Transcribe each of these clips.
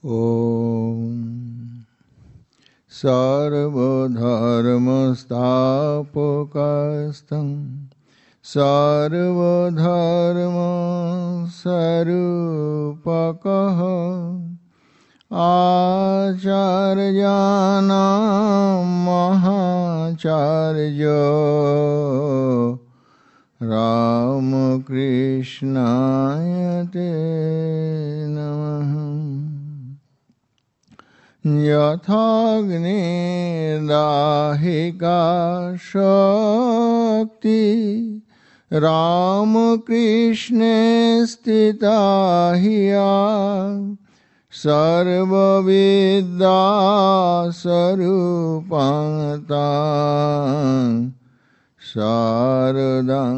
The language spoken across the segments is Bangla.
ॐ सर्वधर्मस्थापकस्तं सर्वधर्मस्वरूपकः आचार्याणां महाचार्यो रामकृष्णाय ते नमः। यथाग्निर्दाहिका शक्ति रामकृष्णे स्थिता हिया सर्वविद्या स्वरूपां तां शारदां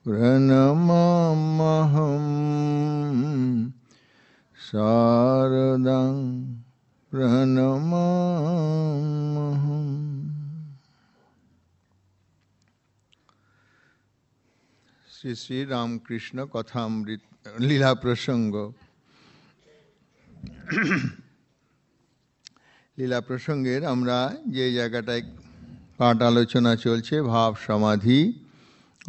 प्रणमाम्यहम्। शारदां प्रणमाम्यहम्। শ্রী শ্রী রামকৃষ্ণ কথামৃত লীলা প্রসঙ্গ। লীলা প্রসঙ্গের আমরা যে জায়গাটায় পাঠ আলোচনা চলছে, ভাব সমাধি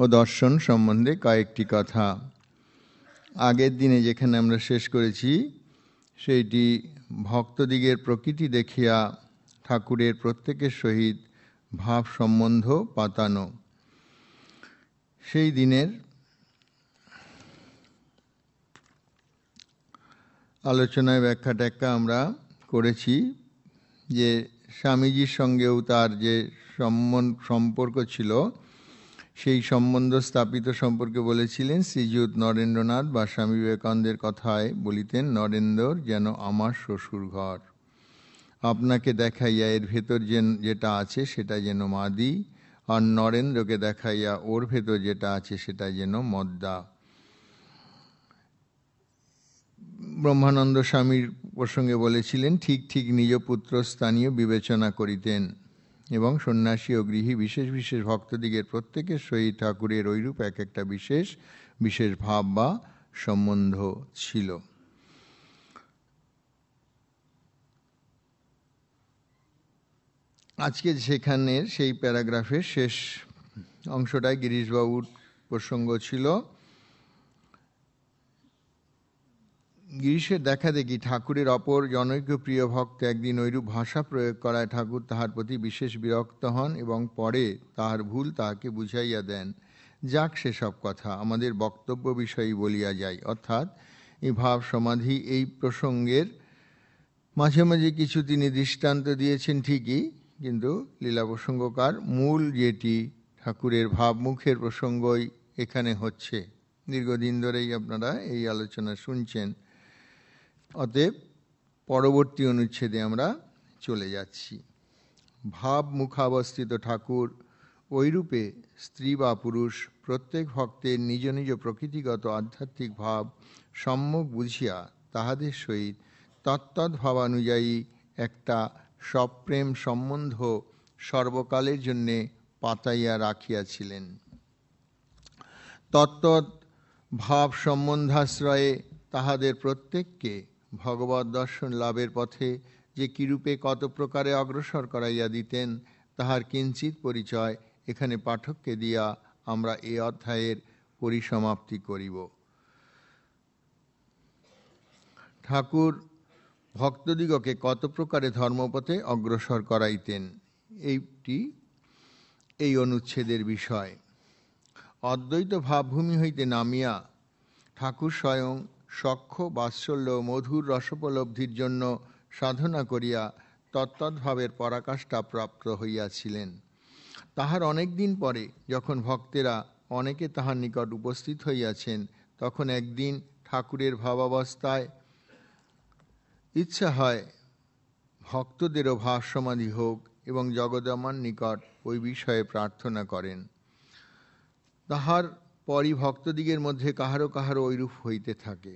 ও দর্শন সম্বন্ধে কয়েকটি কথা। আগের দিনে যেখানে আমরা শেষ করেছি সেইটি ভক্তদিগের প্রকৃতি দেখিয়া ঠাকুরের প্রত্যেকের সহিত ভাব সম্বন্ধ পাতানো। সেই দিনের আলোচনায় ব্যাখ্যা ট্যাখ্যা আমরা করেছি যে স্বামীজির সঙ্গেও তার যে সম্পর্ক ছিল সেই সম্বন্ধ স্থাপিত সম্পর্কে বলেছিলেন শ্রীযুত নরেন্দ্রনাথ বা স্বামী বিবেকানন্দের কথায় বলিতেন, নরেন্দ্র যেন আমার শ্বশুর ঘর, আপনাকে দেখাইয়া এর ভেতর যেটা আছে সেটা যেন মাদি, আর নরেন্দ্রকে দেখাইয়া ওর ভেতর যেটা আছে সেটা যেন মদ্দা। ব্রহ্মানন্দ স্বামীর প্রসঙ্গে বলেছিলেন, ঠিক ঠিক নিজ পুত্র স্থানীয় বিবেচনা করিতেন এবং সন্ন্যাসী ও গৃহী বিশেষ বিশেষ ভক্তদিগের প্রত্যেকের সহিত ঠাকুরের ঐরূপ এক একটা বিশেষ বিশেষ ভাব বা সম্বন্ধ ছিল। আজকে সেখানের সেই প্যারাগ্রাফের শেষ অংশটায় গিরিশবাবুর প্রসঙ্গ ছিল। গিরিশের দেখা দেখি ঠাকুরের অপর জনৈক প্রিয় ভক্ত একদিন ঐরূপ ভাষা প্রয়োগ করায় ঠাকুর তাহার প্রতি বিশেষ বিরক্ত হন এবং পরে তাহার ভুল তাহাকে বুঝাইয়া দেন। যাক সেসব কথা, আমাদের বক্তব্য বিষয়ই বলিয়া যায়। অর্থাৎ এই ভাব সমাধি এই প্রসঙ্গের মাঝে মাঝে কিছু তিনি দৃষ্টান্ত দিয়েছেন ঠিকই, কিন্তু লীলা প্রসঙ্গকার মূল যেটি ঠাকুরের ভাবমুখের প্রসঙ্গই এখানে হচ্ছে। দীর্ঘদিন ধরেই আপনারা এই আলোচনা শুনছেন। অতএব পরবর্তী অনুচ্ছেদে আমরা চলে যাচ্ছি। ভাব মুখাবস্থিত ঠাকুর ঐরূপে স্ত্রী বা পুরুষ প্রত্যেক ভক্তের নিজ নিজ প্রকৃতিগত আধ্যাত্মিক ভাব সম্যক বুঝিয়া তাহাদের সহিত তত্তৎ ভাবানুযায়ী একটা সপ্রেম সম্বন্ধ সর্বকালের জন্যে পাতাইয়া রাখিয়াছিলেন। তত্তৎ ভাব সম্বন্ধাশ্রয়ে তাহাদের প্রত্যেককে ভগবৎ দর্শন লাভের পথে যে কিরূপে কত প্রকারে অগ্রসর করাইয়া দিতেন তাহার কিঞ্চিত পরিচয় এখানে পাঠককে দিয়া আমরা এ অধ্যায়ের পরিসমাপ্তি করিব। ঠাকুর ভক্তদিগকে কত প্রকারে ধর্মপথে অগ্রসর করাইতেন এইটি এই অনুচ্ছেদের বিষয়। অদ্বৈত ভাবভূমি হইতে নামিয়া ঠাকুর স্বয়ং সখ্য বাৎসল্য মধুর রসোপলব্ধির জন্য সাধনা করিয়া তত্তদ্ভাবের পরাকাষ্ঠা প্রাপ্ত হইয়াছিলেন। তাহার অনেক দিন পরে যখন ভক্তেরা অনেকে তাহার নিকট উপস্থিত হইয়াছেন, তখন একদিন ঠাকুরের ভাবাবস্থায় ইচ্ছা হয় ভক্তদেরও ভাব সমাধি হোক এবং জগদম্বার নিকট ওই বিষয়ে প্রার্থনা করেন। তাহার পরই ভক্তদিগের মধ্যে কাহারো কাহারো ঐরূপ হইতে থাকে।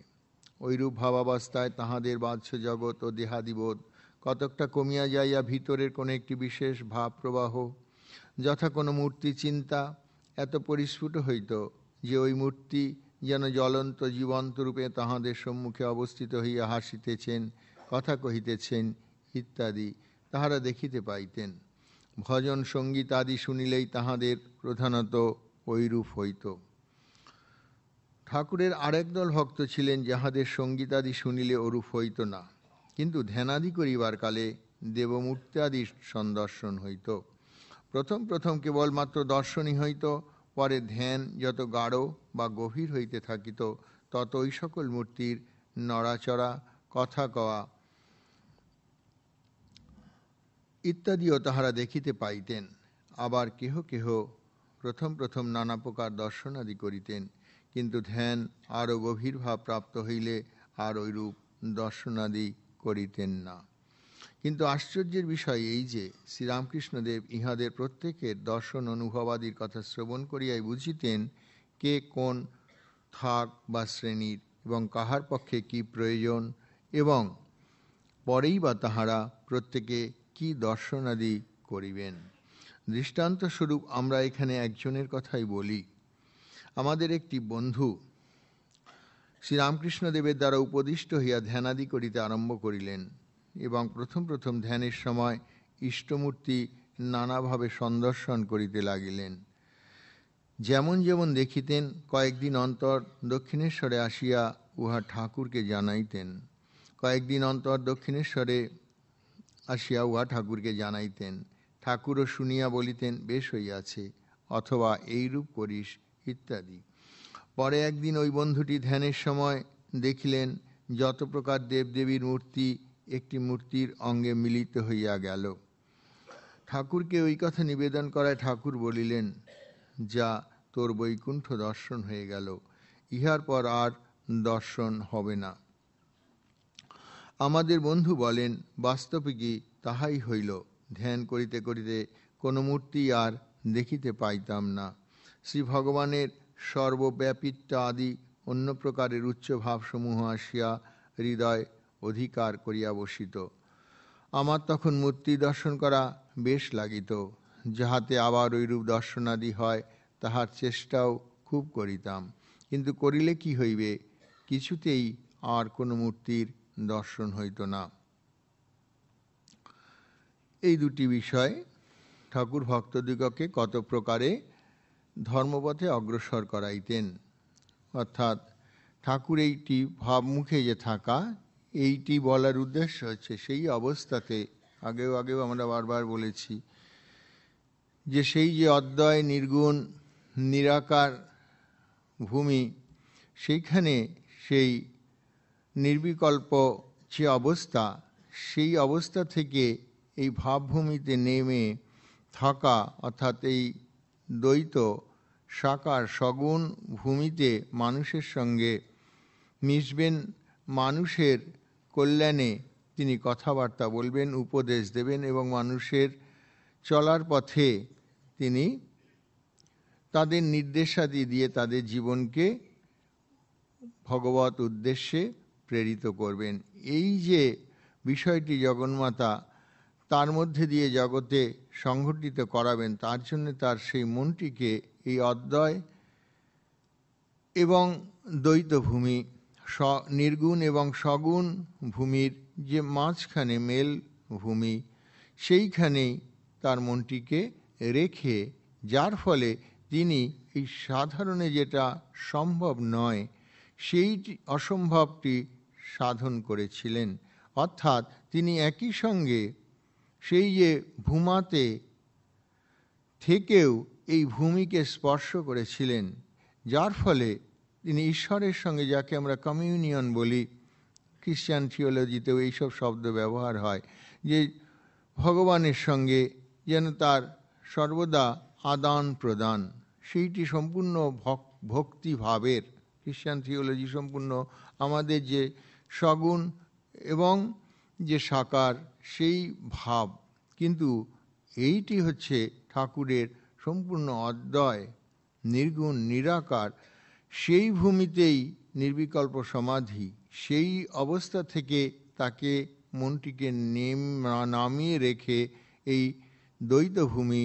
ঐরূপ ভাবাবস্থায় তাহাদের বাহ্য জগৎ ও দেহাদিবোধ কতকটা কমিয়া যাইয়া ভিতরের কোনো একটি বিশেষ ভাব প্রবাহ, যথা কোনো মূর্তি চিন্তা এত পরিস্ফুট হইত যে ওই মূর্তি যেন জ্বলন্ত জীবন্ত রূপে তাহাদের সম্মুখে অবস্থিত হইয়া হাসিতেছেন কথা কহিতেছেন ইত্যাদি তাহারা দেখিতে পাইতেন। ভজন সঙ্গীত আদি শুনিলেই তাহাদের প্রধানত ঐরূপ হইত। ঠাকুরের আরেক দল ভক্ত ছিলেন, যাহাদের সঙ্গীতাদি শুনিলে ওরূপ হইত না, কিন্তু ধ্যানাদি করিবার কালে দেবমূর্ত্যাদির সন্দর্শন হইত। প্রথম প্রথম কেবলমাত্র দর্শনই হইত, পরে ধ্যান যত গাঢ় বা গভীর হইতে থাকিত, তত ওই সকল মূর্তির নড়াচড়া, কথা কওয়া ইত্যাদিও তাহারা দেখিতে পাইতেন। আবার কেহ কেহ প্রথম প্রথম নানা প্রকার দর্শনাদি করিতেন, কিন্তু ধ্যান আরও গভীর ভাব প্রাপ্ত হইলে আর ঐরূপ দর্শনাদি করিতেন না। কিন্তু আশ্চর্যের বিষয় এই যে, শ্রীরামকৃষ্ণদেব ইহাদের প্রত্যেকের দর্শন অনুভবাদির কথা শ্রবণ করিয়াই বুঝিতেন কে কোন থাক বা শ্রেণীর এবং কাহার পক্ষে কি প্রয়োজন, এবং পরেই বা তাহারা প্রত্যেকে কি দর্শনাদি করিবেন। দৃষ্টান্তস্বরূপ আমরা এখানে একজনের কথাই বলি। আমাদের একটি বন্ধু শ্রীরামকৃষ্ণদেবের দ্বারা উপদিষ্ট হইয়া ধ্যানাদি করিতে আরম্ভ করিলেন, এবং প্রথম প্রথম ধ্যানের সময় ইষ্টমূর্তি নানাভাবে সন্দর্শন করিতে লাগিলেন। যেমন যেমন দেখিতেন, কয়েকদিন অন্তর দক্ষিণেশ্বরে আসিয়া উহা ঠাকুরকে জানাইতেন, কয়েকদিন অন্তর দক্ষিণেশ্বরে আসিয়া উহা ঠাকুরকে জানাইতেন। ঠাকুরও শুনিয়া বলিতেন, বেশ হইয়াছে, অথবা এইরূপ করিস ইত্যাদি। পরে একদিন ওই বন্ধুটি ধ্যানের সময় দেখিলেন যত প্রকার দেবদেবীর মূর্তি একটি মূর্তির অঙ্গে মিলিত হইয়া গেল। ঠাকুরকে ওই কথা নিবেদন করায় ঠাকুর বলিলেন, যা, তোর বৈকুণ্ঠ দর্শন হয়ে গেল, ইহার পর আর দর্শন হবে না। আমাদের বন্ধু বলেন, বাস্তবে কি তাহাই হইল। ধ্যান করিতে করিতে কোনো মূর্তি আর দেখিতে পাইতাম না। শ্রী ভগবানের সর্বব্যাপিত্ব আদি অন্য প্রকারের উচ্চ ভাবসমূহ আসিয়া হৃদয় অধিকার করিয়া বসিত। আমার তখন মূর্তি দর্শন করা বেশ লাগিত। যাহাতে আবার ঐরূপ দর্শনাদি হয় তাহার চেষ্টাও খুব করিতাম, কিন্তু করিলে কি হইবে, কিছুতেই আর কোনো মূর্তির দর্শন হইত না। এই দুটি বিষয় ঠাকুর ভক্তদিগকে কত প্রকারে ধর্মপথে অগ্রসর করাইতেন। অর্থাৎ ঠাকুর এইটি ভাবমুখে যে থাকা, এইটি বলার উদ্দেশ্য হচ্ছে সেই অবস্থাতে, আগেও আমরা বারবার বলেছি যে সেই যে অদ্বয় নির্গুণ নিরাকার ভূমি, সেইখানে সেই নির্বিকল্প যে অবস্থা, সেই অবস্থা থেকে এই ভাবভূমিতে নেমে থাকা, অর্থাৎ এই দ্বৈত সাকার সগুণ ভূমিতে মানুষের সঙ্গে মিশবেন, মানুষের কল্যাণে তিনি কথাবার্তা বলবেন, উপদেশ দেবেন, এবং মানুষের চলার পথে তিনি তাদের নির্দেশাদি দিয়ে তাদের জীবনকে ভগবত উদ্দেশ্যে প্রেরিত করবেন। এই যে বিষয়টি জগন্মাতা তার মধ্যে দিয়ে জগতে সংঘটিত করাবেন, তার জন্য তার সেই মনটিকে এই অদ্বয় এবং দ্বৈত ভূমি, নির্গুণ এবং সগুণ ভূমির যে মাঝখানে মেল ভূমি, সেইখানেই তার মনটিকে রেখে, যার ফলে তিনি এই সাধারণে যেটা সম্ভব নয় সেই অসম্ভবটি সাধন করেছিলেন। অর্থাৎ তিনি একই সঙ্গে সেই যে ভূমাতে থেকেও এই ভূমিকে স্পর্শ করেছিলেন, যার ফলে তিনি ঈশ্বরের সঙ্গে, যাকে আমরা কমিউনিয়ন বলি, খ্রিস্টান থিওলজিতেও এইসব শব্দ ব্যবহার হয়, যে ভগবানের সঙ্গে যেন তার সর্বদা আদান প্রদান, সেইটি সম্পূর্ণ ভক্তিভাবের, খ্রিস্টান থিওলজি সম্পূর্ণ আমাদের যে সগুণ এবং যে সাকার সেই ভাব, কিন্তু এইটি হচ্ছে ঠাকুরের সম্পূর্ণ অদ্বয় নির্গুণ নিরাকার, সেই ভূমিতেই নির্বিকল্প সমাধি, সেই অবস্থা থেকে তাকে মনটিকে নামিয়ে রেখে এই দ্বৈত ভূমি,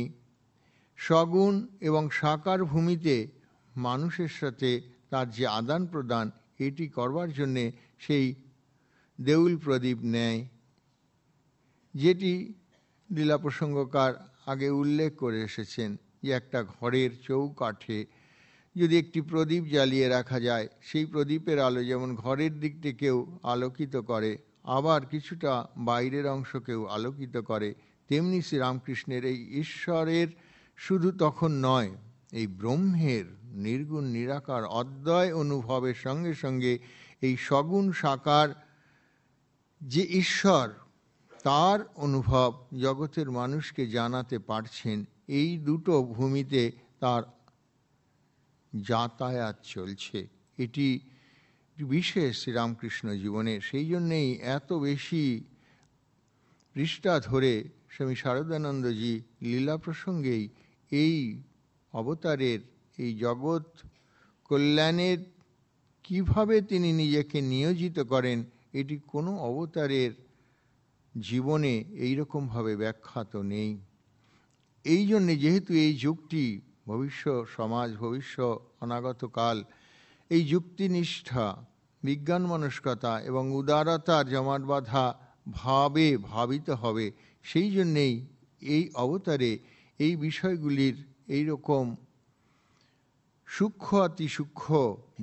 সগুণ এবং সাকার ভূমিতে মানুষের সাথে তার যে আদান প্রদান, এটি করবার জন্যে সেই দেউল প্রদীপ নেয়, যেটি লীলা প্রসঙ্গকার আগে উল্লেখ করে এসেছেন যে একটা ঘরের চৌকাঠে যদি একটি প্রদীপ জ্বালিয়ে রাখা যায়, সেই প্রদীপের আলো যেমন ঘরের দিকটিকেও আলোকিত করে, আবার কিছুটা বাইরের অংশকেও আলোকিত করে, তেমনি শ্রীরামকৃষ্ণের এই ঈশ্বরের শুধু তখন নয়, এই ব্রহ্মের নির্গুণ নিরাকার অদ্বয় অনুভবের সঙ্গে সঙ্গে এই সগুণ সাকার যে ঈশ্বর, তার অনুভব জগতের মানুষকে জানাতে পারছেন। এই দুটো ভূমিতে তার যাতায়াত চলছে। এটি বিশেষ শ্রীরামকৃষ্ণ জীবনের। সেই জন্যেই এত বেশি পৃষ্ঠা ধরে স্বামী শারদানন্দজি লীলা প্রসঙ্গেই এই অবতারের, এই জগৎ কল্যাণের কিভাবে তিনি নিজেকে নিয়োজিত করেন, এটি কোনো অবতারের জীবনে এইরকমভাবে ব্যাখ্যাত নেই। এই জন্যে যেহেতু এই যুগটি ভবিষ্য সমাজ, ভবিষ্য অনাগত কাল, এই যুক্তিনিষ্ঠা, বিজ্ঞান মনস্কতা এবং উদারতার জমাট বাঁধা ভাবে ভাবিত হবে, সেই জন্যেই এই অবতারে এই বিষয়গুলির এই রকম সূক্ষ্ম অতি সূক্ষ্ম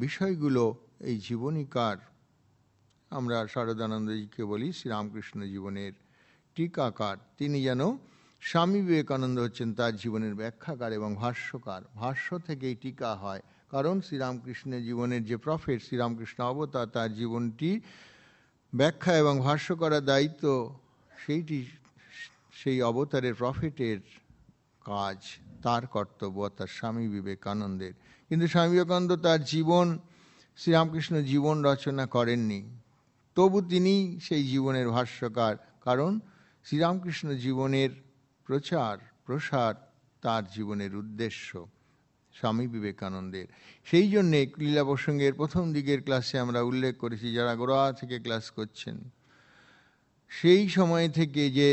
বিষয়গুলো এই জীবনীকার, আমরা শারদানন্দজিকে বলি শ্রীরামকৃষ্ণ জীবনের টিকাকার, তিনি যেন স্বামী বিবেকানন্দ হচ্ছেন তার জীবনের ব্যাখ্যাকার এবং ভাষ্যকার। ভাষ্য থেকেই টিকা হয়, কারণ শ্রীরামকৃষ্ণের জীবনের যে প্রফেট শ্রীরামকৃষ্ণ অবতার, তার জীবনটি ব্যাখ্যা এবং ভাষ্য করার দায়িত্ব সেইটি সেই অবতারের প্রফেটের কাজ, তার কর্তব্য, তার স্বামী বিবেকানন্দের। কিন্তু স্বামী বিবেকানন্দ তার জীবন, শ্রীরামকৃষ্ণ জীবন রচনা করেননি, তবু তিনি সেই জীবনের ভাষ্যকার, কারণ শ্রীরামকৃষ্ণ জীবনের প্রচার প্রসার তার জীবনের উদ্দেশ্য স্বামী বিবেকানন্দের। সেই জন্যে লীলা প্রসঙ্গের প্রথম দিকের ক্লাসে আমরা উল্লেখ করেছি, যারা গোড়া থেকে ক্লাস করছেন, সেই সময় থেকে যে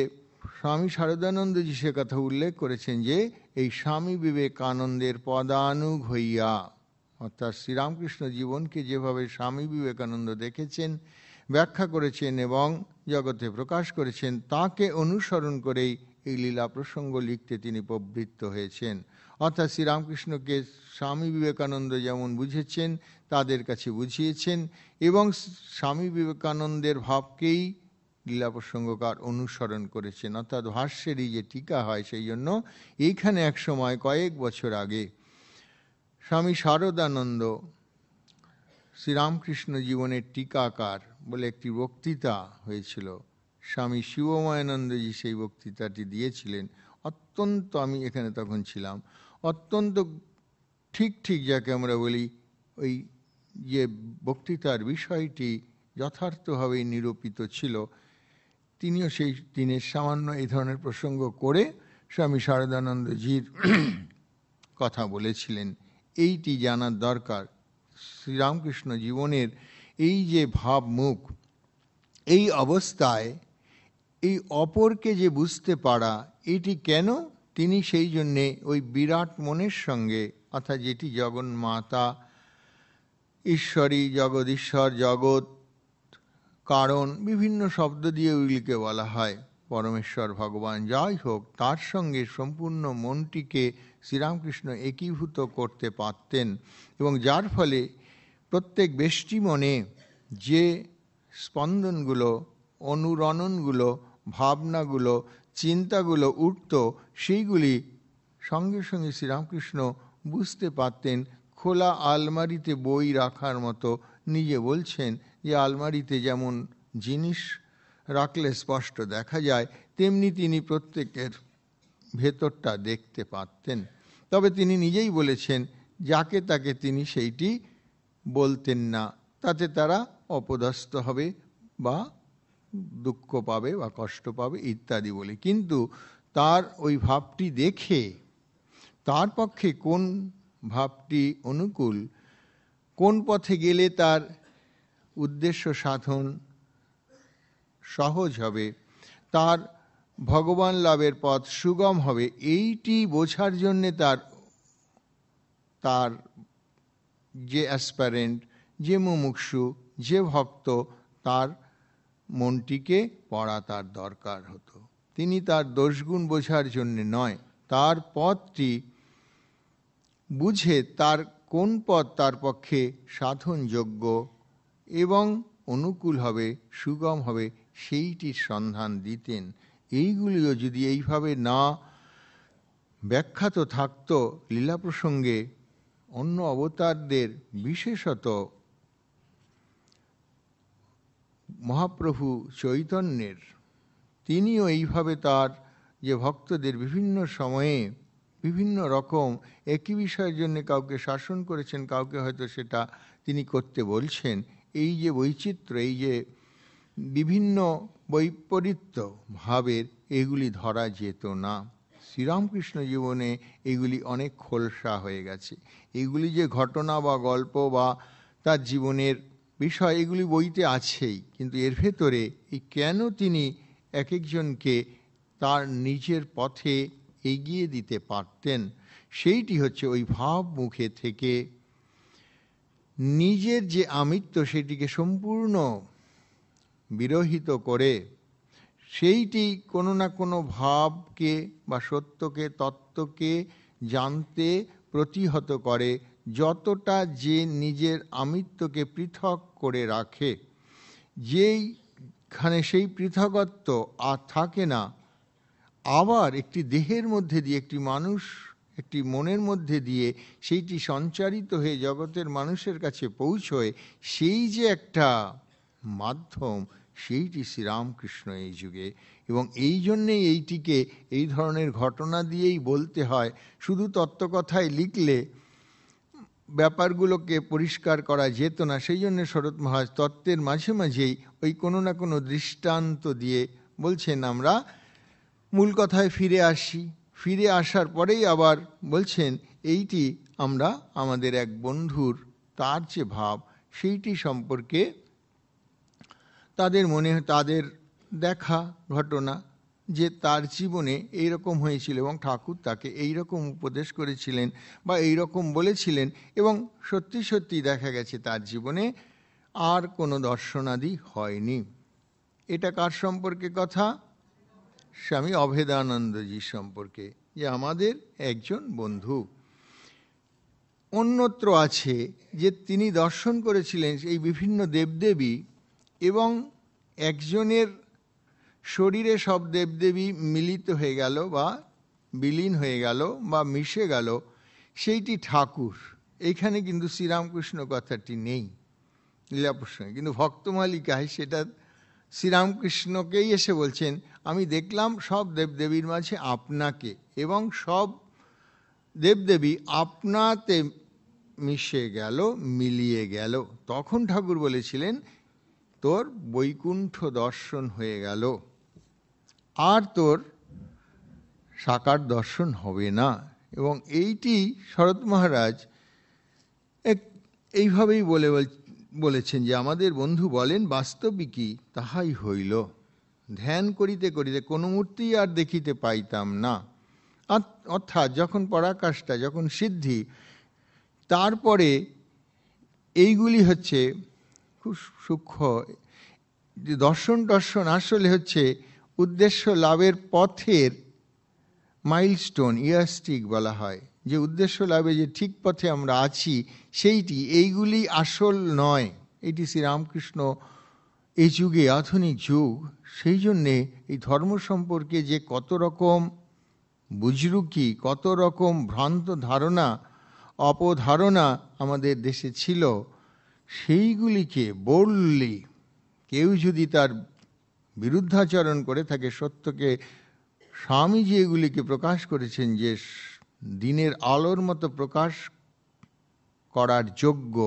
স্বামী শারদানন্দজি সে কথা উল্লেখ করেছেন যে এই স্বামী বিবেকানন্দের পদানুগ হইয়া, অর্থাৎ শ্রীরামকৃষ্ণ জীবনকে যেভাবে স্বামী বিবেকানন্দ দেখেছেন, ব্যাখ্যা করেছেন এবং জগতে প্রকাশ করেছেন, তাকে অনুসরণ করেই এই লীলা প্রসঙ্গ লিখতে তিনি প্রবৃত্ত হয়েছেন। অর্থাৎ শ্রীরামকৃষ্ণকে স্বামী বিবেকানন্দ যেমন বুঝেছেন, তাদের কাছে বুঝিয়েছেন এবং স্বামী বিবেকানন্দের ভাবকেই লীলা প্রসঙ্গকার অনুসরণ করেছেন। অর্থাৎ ভাষ্যেরই যে টিকা হয়, সেই জন্য এইখানে এক সময় কয়েক বছর আগে স্বামী শারদানন্দ শ্রীরামকৃষ্ণ জীবনের টিকাকার বলে একটি বক্তৃতা হয়েছিল। স্বামী শিবময়ানন্দজি সেই বক্তৃতাটি দিয়েছিলেন। অত্যন্ত, আমি এখানে তখন ছিলাম, অত্যন্ত ঠিক ঠিক যাকে আমরা বলি, ওই যে বক্তৃতার বিষয়টি যথার্থভাবেই নিরূপিত ছিল। তিনিও সেই দিনের সামান্য এই ধরনের প্রসঙ্গ করে স্বামী শারদানন্দজির কথা বলেছিলেন। এইটি জানার দরকার, শ্রীরামকৃষ্ণ জীবনের এই যে ভাবমুখ, এই অবস্থায় এই অপরকে যে বুঝতে পারা, এটি কেন তিনি সেই জন্যে ওই বিরাট মনের সঙ্গে, অর্থাৎ যেটি জগন্মাতা, ঈশ্বরী, জগদীশ্বর, জগৎ কারণ, বিভিন্ন শব্দ দিয়ে ওইগুলিকে বলা হয়, পরমেশ্বর ভগবান যাই হোক, তার সঙ্গে সম্পূর্ণ মনটিকে শ্রীরামকৃষ্ণ একীভূত করতে পারতেন এবং যার ফলে প্রত্যেক ব্যষ্টি মনে যে স্পন্দনগুলো, অনুরণনগুলো, ভাবনাগুলো, চিন্তাগুলো উঠত, সেইগুলি সঙ্গে সঙ্গে শ্রীরামকৃষ্ণ বুঝতে পারতেন। খোলা আলমারিতে বই রাখার মতো, নিজে বলছেন যে আলমারিতে যেমন জিনিস রাখলে স্পষ্ট দেখা যায়, তেমনি তিনি প্রত্যেকের ভেতরটা দেখতে পারতেন। তবে তিনি নিজেই বলেছেন, যাকে তাকে তিনি সেইটি বলতেন না, তাতে তারা অপদস্থ হবে বা দুঃখ পাবে বা কষ্ট পাবে ইত্যাদি বলে। কিন্তু তার ওই ভাবটি দেখে তার পক্ষে কোন ভাবটি অনুকূল, কোন পথে গেলে তার উদ্দেশ্য সাধন সহজ হবে, তার ভগবান লাভের পথ সুগম হবে, এইটি বোঝার জন্যে তার যে অ্যাসপারেন্ট, যে মুমুক্ষু, যে ভক্ত, তার মনটিকে পড়া তার দরকার হতো। তিনি তার দোষগুণ বোঝার জন্য নয়, তার পথটি বুঝে তার কোন পথ তার পক্ষে সাধনযোগ্য এবং অনুকূল হবে, সুগম হবে, সেইটির সন্ধান দিতেন। এইগুলিও যদি এইভাবে না ব্যাখ্যাত থাকত লীলা প্রসঙ্গে, অন্য অবতারদের বিশেষত মহাপ্রভু চৈতন্যের, তিনিও এইভাবে তার যে ভক্তদের বিভিন্ন সময়ে বিভিন্ন রকম একই বিষয়ের জন্য কাউকে শাসন করেছেন, কাউকে হয়তো সেটা তিনি করতে বলছেন, এই যে বৈচিত্র্য, এই যে বিভিন্ন বৈপরীত্য ভাবের, এগুলি ধরা যেত না। শ্রীরামকৃষ্ণ জীবনে এগুলি অনেক খোলসা হয়ে গেছে। এগুলি যে ঘটনা বা গল্প বা তার জীবনের বিষয়, এগুলি বইতে আছেই, কিন্তু এর ভেতরে এই কেন তিনি এক একজনকে তার নিজের পথে এগিয়ে দিতে পারতেন, সেইটি হচ্ছে ওই ভাব মুখে থেকে নিজের যে আমিত্ব সেটিকে সম্পূর্ণ বিরহিত করে সেইটি কোনো না কোনো ভাবকে বা সত্যকে, তত্ত্বকে জানতে প্রতিহত করে। যতটা যে নিজের আমিত্বকে পৃথক করে রাখে, যেইখানে সেই পৃথকত্ব আর থাকে না, আবার একটি দেহের মধ্যে দিয়ে, একটি মানুষ, একটি মনের মধ্যে দিয়ে সেইটি সঞ্চারিত হয়ে জগতের মানুষের কাছে পৌঁছয়, সেই যে একটা মাধ্যম, সেইটি শ্রীরামকৃষ্ণ এই যুগে। এবং এই জন্যেই এইটিকে এই ধরনের ঘটনা দিয়েই বলতে হয়। শুধু তত্ত্বকথায় লিখলে ব্যাপারগুলোকে পরিষ্কার করা যেত না। সেই জন্য শরৎ মহারাজ তত্ত্বের মাঝে মাঝেই ওই কোনো না কোনো দৃষ্টান্ত দিয়ে বলছেন আমরা মূল কথায় ফিরে আসি। ফিরে আসার পরেই আবার বলছেন এইটি আমরা আমাদের এক বন্ধুর, তার যে ভাব সেইটি সম্পর্কে তাদের মনে, তাদের দেখা ঘটনা যে তার জীবনে এইরকম হয়েছিল এবং ঠাকুর তাকে এইরকম উপদেশ করেছিলেন বা এইরকম বলেছিলেন, এবং সত্যি সত্যি দেখা গেছে তার জীবনে আর কোনো দর্শনাদি হয়নি। এটা কার সম্পর্কে কথা? স্বামী অভেদানন্দজির সম্পর্কে, যে আমাদের একজন বন্ধু। অন্যত্র আছে যে তিনি দর্শন করেছিলেন এই বিভিন্ন দেবদেবী, এবং একজনের শরীরে সব দেবদেবী মিলিত হয়ে গেল বা বিলীন হয়ে গেল বা মিশে গেল, সেইটি ঠাকুর। এইখানে কিন্তু শ্রীরামকৃষ্ণ কথাটি নেই লীলা প্রসঙ্গে, কিন্তু ভক্তমালিকায় সেটা শ্রীরামকৃষ্ণকেই এসে বলছেন, আমি দেখলাম সব দেবদেবীর মাঝে আপনাকে, এবং সব দেবদেবী আপনাতে মিশে গেল, মিলিয়ে গেল। তখন ঠাকুর বলেছিলেন তোর বৈকুণ্ঠ দর্শন হয়ে গেল, আর তোর সাকার দর্শন হবে না। এবং এইটি শরৎ মহারাজ এইভাবেই বলেছেন যে আমাদের বন্ধু বলেন বাস্তবিকই তাহাই হইল। ধ্যান করিতে করিতে কোনো মূর্তি আর দেখিতে পাইতাম না। অর্থাৎ যখন পরাকাষ্ঠা, যখন সিদ্ধি, তারপরে এইগুলি হচ্ছে খুব সূক্ষ্ম। দর্শন টর্শন আসলে হচ্ছে উদ্দেশ্য লাভের পথের মাইলস্টোন, ইয়ারস্টিক বলা হয়, যে উদ্দেশ্য লাভে যে ঠিক পথে আমরা আছি সেইটি, এইগুলি আসল নয়। এটি শ্রীরামকৃষ্ণ এই যুগে, আধুনিক যুগ, সেই জন্যে এই ধর্ম সম্পর্কে যে কত রকম বুজরুকি, কত রকম ভ্রান্ত ধারণা, অপধারণা আমাদের দেশে ছিল, সেইগুলিকে বললে কেউ যদি তার বিরুদ্ধাচরণ করে থাকে, সত্যকে স্বামীজি এগুলিকে প্রকাশ করেছেন যে দিনের আলোর মতো প্রকাশ করার যোগ্য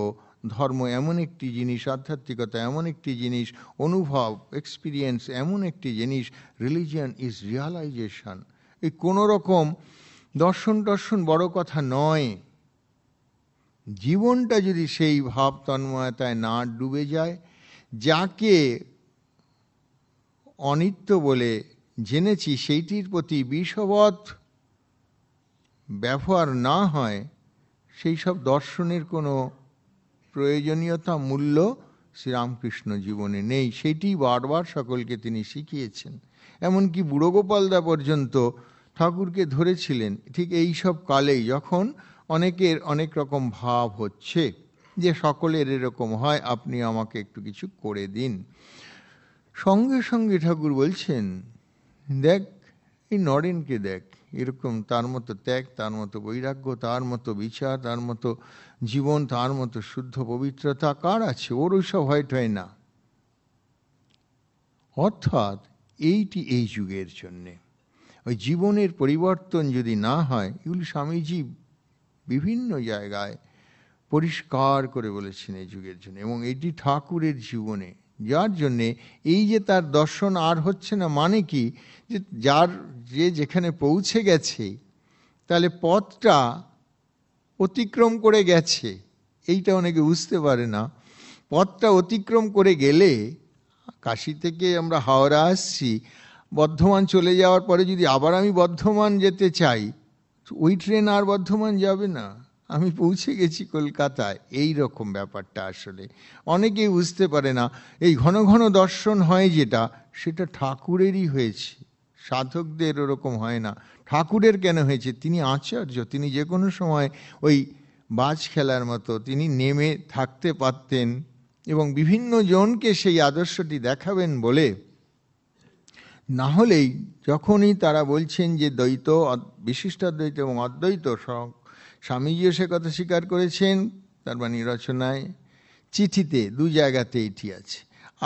ধর্ম এমন একটি জিনিস, আধ্যাত্মিকতা এমন একটি জিনিস, অনুভব, এক্সপিরিয়েন্স এমন একটি জিনিস, রিলিজিয়ান ইজ রিয়ালাইজেশন। এই কোনো রকম দর্শন টর্শন বড় কথা নয়। জীবনটা যদি সেই ভাব তন্ময়তায় না ডুবে যায়, যাকে অনিত্য বলে জেনেছি সেইটির প্রতি বিষবৎ ব্যবহার না হয়, সেই সব দর্শনের কোনো প্রয়োজনীয়তা, মূল্য শ্রীরামকৃষ্ণ জীবনে নেই। সেটি বারবার সকলকে তিনি শিখিয়েছেন। এমনকি বুড়ো গোপালদা পর্যন্ত ঠাকুরকে ধরেছিলেন ঠিক এই সব কালেই, যখন অনেকের অনেক রকম ভাব হচ্ছে যে সকলের এরকম হয়, আপনি আমাকে একটু কিছু করে দিন। সঙ্গে সঙ্গে ঠাকুর বলছেন, দেখ এই নরেনকে দেখ, এরকম তার মতো ত্যাগ, তার মতো বৈরাগ্য, তার মতো বিচার, তার মতো জীবন, তার মতো শুদ্ধ পবিত্রতা কার আছে? ওর ওইসব হয় না। অর্থাৎ এইটি এই যুগের জন্যে। ওই জীবনের পরিবর্তন যদি না হয়, এগুলি স্বামীজি বিভিন্ন জায়গায় পরিষ্কার করে বলেছেন এই যুগের জন্য, এবং এটি ঠাকুরের জীবনে, যার জন্যে এই যে তার দর্শন আর হচ্ছে না, মানে কি, যে যে যেখানে পৌঁছে গেছে তাহলে পথটা অতিক্রম করে গেছে, এইটা অনেকে বুঝতে পারে না। পথটা অতিক্রম করে গেলে, কাশী থেকে আমরা হাওড়া আসছি, বর্ধমান চলে যাওয়ার পরে যদি আবার আমি বর্ধমান যেতে চাই, ওই ট্রেন আর বর্ধমান যাবে না, আমি পৌঁছে গেছি কলকাতায়। এই রকম ব্যাপারটা আসলে অনেকেই বুঝতে পারে না। এই ঘন ঘন দর্শন হয় যেটা, সেটা ঠাকুরেরই হয়েছে, সাধকদের ওরকম হয় না। ঠাকুরের কেন হয়েছে? তিনি আচার্য, তিনি যে কোনো সময় ওই বাজ খেলার মতো তিনি নেমে থাকতে পারতেন এবং বিভিন্ন জনকে সেই আদর্শটি দেখাবেন বলে। না হলেই যখনই তারা বলছেন যে দ্বৈত, বিশিষ্টাদ্বৈত এবং অদ্বৈত, স্বামীজিও সে কথা স্বীকার করেছেন তার বাণী রচনায়, চিঠিতে, দু জায়গাতে এটি আছে।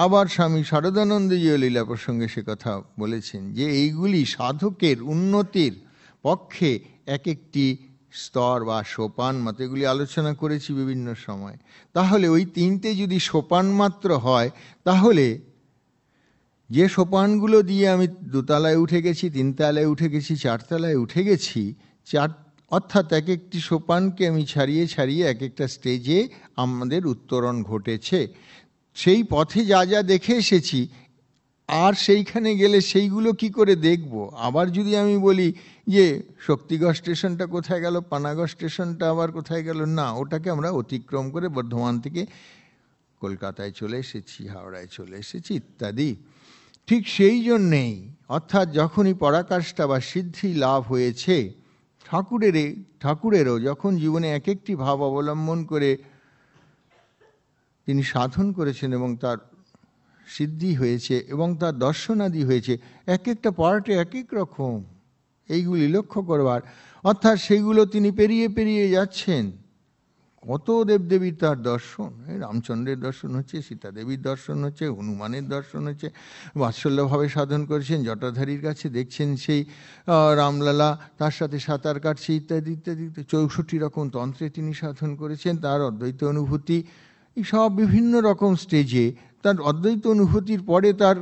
আবার স্বামী শারদানন্দজিও লীলা প্রসঙ্গে সে কথা বলেছেন যে এইগুলি সাধকের উন্নতির পক্ষে এক একটি স্তর বা সোপান মতো, এগুলি আলোচনা করেছি বিভিন্ন সময়। তাহলে ওই তিনটে যদি সোপান মাত্র হয়, তাহলে যে সোপানগুলো দিয়ে আমি দোতলায় উঠে গেছি, তিনতলায় উঠে গেছি, চারতলায় উঠে গেছি, অর্থাৎ এক একটি সোপানকে আমি ছাড়িয়ে ছাড়িয়ে এক একটা স্টেজে আমাদের উত্তরণ ঘটেছে। সেই পথে যা যা দেখে এসেছি, আর সেইখানে গেলে সেইগুলো কি করে দেখব? আবার যদি আমি বলি যে শক্তিগড় স্টেশনটা কোথায় গেল, পানাগড় স্টেশনটা আবার কোথায় গেল, না, ওটাকে আমরা অতিক্রম করে বর্ধমান থেকে কলকাতায় চলে এসেছি, হাওড়ায় চলে এসেছি ইত্যাদি। ঠিক সেই জন্যেই, অর্থাৎ যখনই পরাকাষ্ঠা বা সিদ্ধি লাভ হয়েছে, ঠাকুরেরও যখন জীবনে এক একটি ভাব অবলম্বন করে তিনি সাধন করেছেন এবং তার সিদ্ধি হয়েছে এবং তার দর্শনাদি হয়েছে, এক একটা পার্টে এক এক রকম, এইগুলি লক্ষ্য করবার। অর্থাৎ সেইগুলো তিনি পেরিয়ে পেরিয়ে যাচ্ছেন। কত দেবদেবীর তার দর্শন, রামচন্দ্রের দর্শন হচ্ছে, সীতাদেবীর দর্শন হচ্ছে, হনুমানের দর্শন হচ্ছে, বাৎসল্যভাবে সাধন করেছেন, জটাধারীর কাছে দেখছেন সেই রামলালা, তার সাথে সাঁতার কাটছে ইত্যাদি ইত্যাদি। 64 রকম তন্ত্রে তিনি সাধন করেছেন, তার অদ্বৈত অনুভূতি, এই সব বিভিন্ন রকম স্টেজে তার অদ্বৈত অনুভূতির পরে তার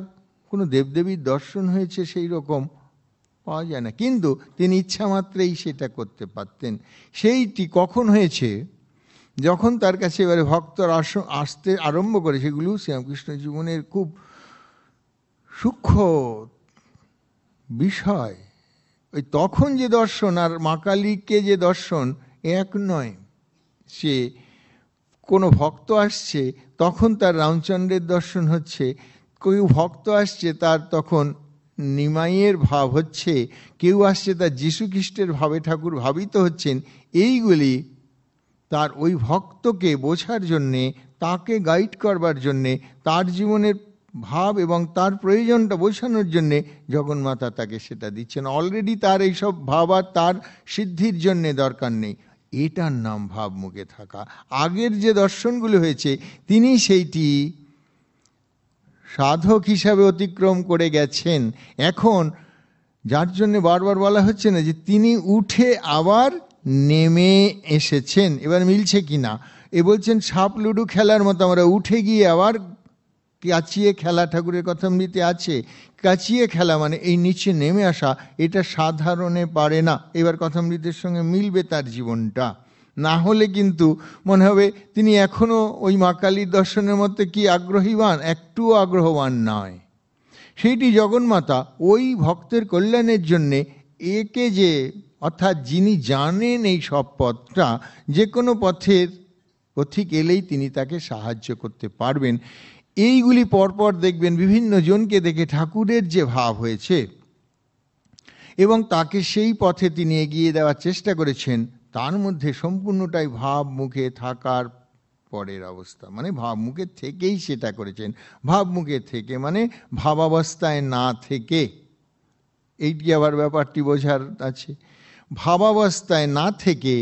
কোনো দেবদেবীর দর্শন হয়েছে সেই রকম পাওয়া যায় না। কিন্তু তিনি ইচ্ছা মাত্রেই সেটা করতে পারতেন। সেইটি কখন হয়েছে? যখন তার কাছে এবারে ভক্তর আসতে আরম্ভ করে, সেগুলো শ্রীরামকৃষ্ণ জীবনের খুব সূক্ষ্ম বিষয়। ওই তখন যে দর্শন আর মা কালীকে যে দর্শন এক নয়। সে কোনো ভক্ত আসছে, তখন তার রামচন্দ্রের দর্শন হচ্ছে, কেউ ভক্ত আসছে তার তখন নিমাইয়ের ভাব হচ্ছে, কেউ আসছে তার যীশুখ্রিস্টের ভাবে ঠাকুর ভাবিত হচ্ছেন। এইগুলি তার ওই ভক্তকে বোঝার জন্যে, তাকে গাইড করবার জন্যে, তার জীবনের ভাব এবং তার প্রয়োজনটা বোঝানোর জন্যে জগন্মাতা তাকে সেটা দিচ্ছেন। অলরেডি তার এইসব ভাব আর তার সিদ্ধির জন্যে দরকার নেই। এটার নাম ভাবমুখে থাকা। আগের যে দর্শনগুলো হয়েছে, তিনি সেইটি সাধক হিসাবে অতিক্রম করে গেছেন। এখন যার জন্য বারবার বলা হচ্ছে না যে তিনি উঠে আবার নেমে এসেছেন। এবার মিলছে কি না? এ বলছেন সাপ লুডু খেলার মতো আমরা উঠে গিয়ে আবার কাচিয়ে খেলা, ঠাকুরের কথামৃতে আছে। কাচিয়ে খেলা মানে এই নিচে নেমে আসা, এটা সাধারণে পারে না। এবার কথামৃতের সঙ্গে মিলবে তার জীবনটা। না হলে কিন্তু মনে হবে তিনি এখনো ওই মা কালীর দর্শনের মধ্যে কি আগ্রহীবান, একটুও আগ্রহবান নয়। সেইটি জগন্মাতা ওই ভক্তের কল্যাণের জন্যে একে যে, অর্থাৎ যিনি জানেন এই সব পথটা, যে কোনো পথের পথিক এলেই তিনি তাকে সাহায্য করতে পারবেন। এইগুলি পরপর দেখবেন বিভিন্ন জনকে দেখে ঠাকুরের যে ভাব হয়েছে এবং তাকে সেই পথে তিনি এগিয়ে দেওয়ার চেষ্টা করেছেন, তার মধ্যে সম্পূর্ণটাই ভাব মুখে থাকার পরের অবস্থা, মানে ভাব মুখে থেকেই সেটা করেছেন। ভাব মুখে থেকে মানে ভাবাবস্থায় না থেকে, এইটি আবার ব্যাপারটি বোঝার আছে। ভাবাবস্থায় না থেকে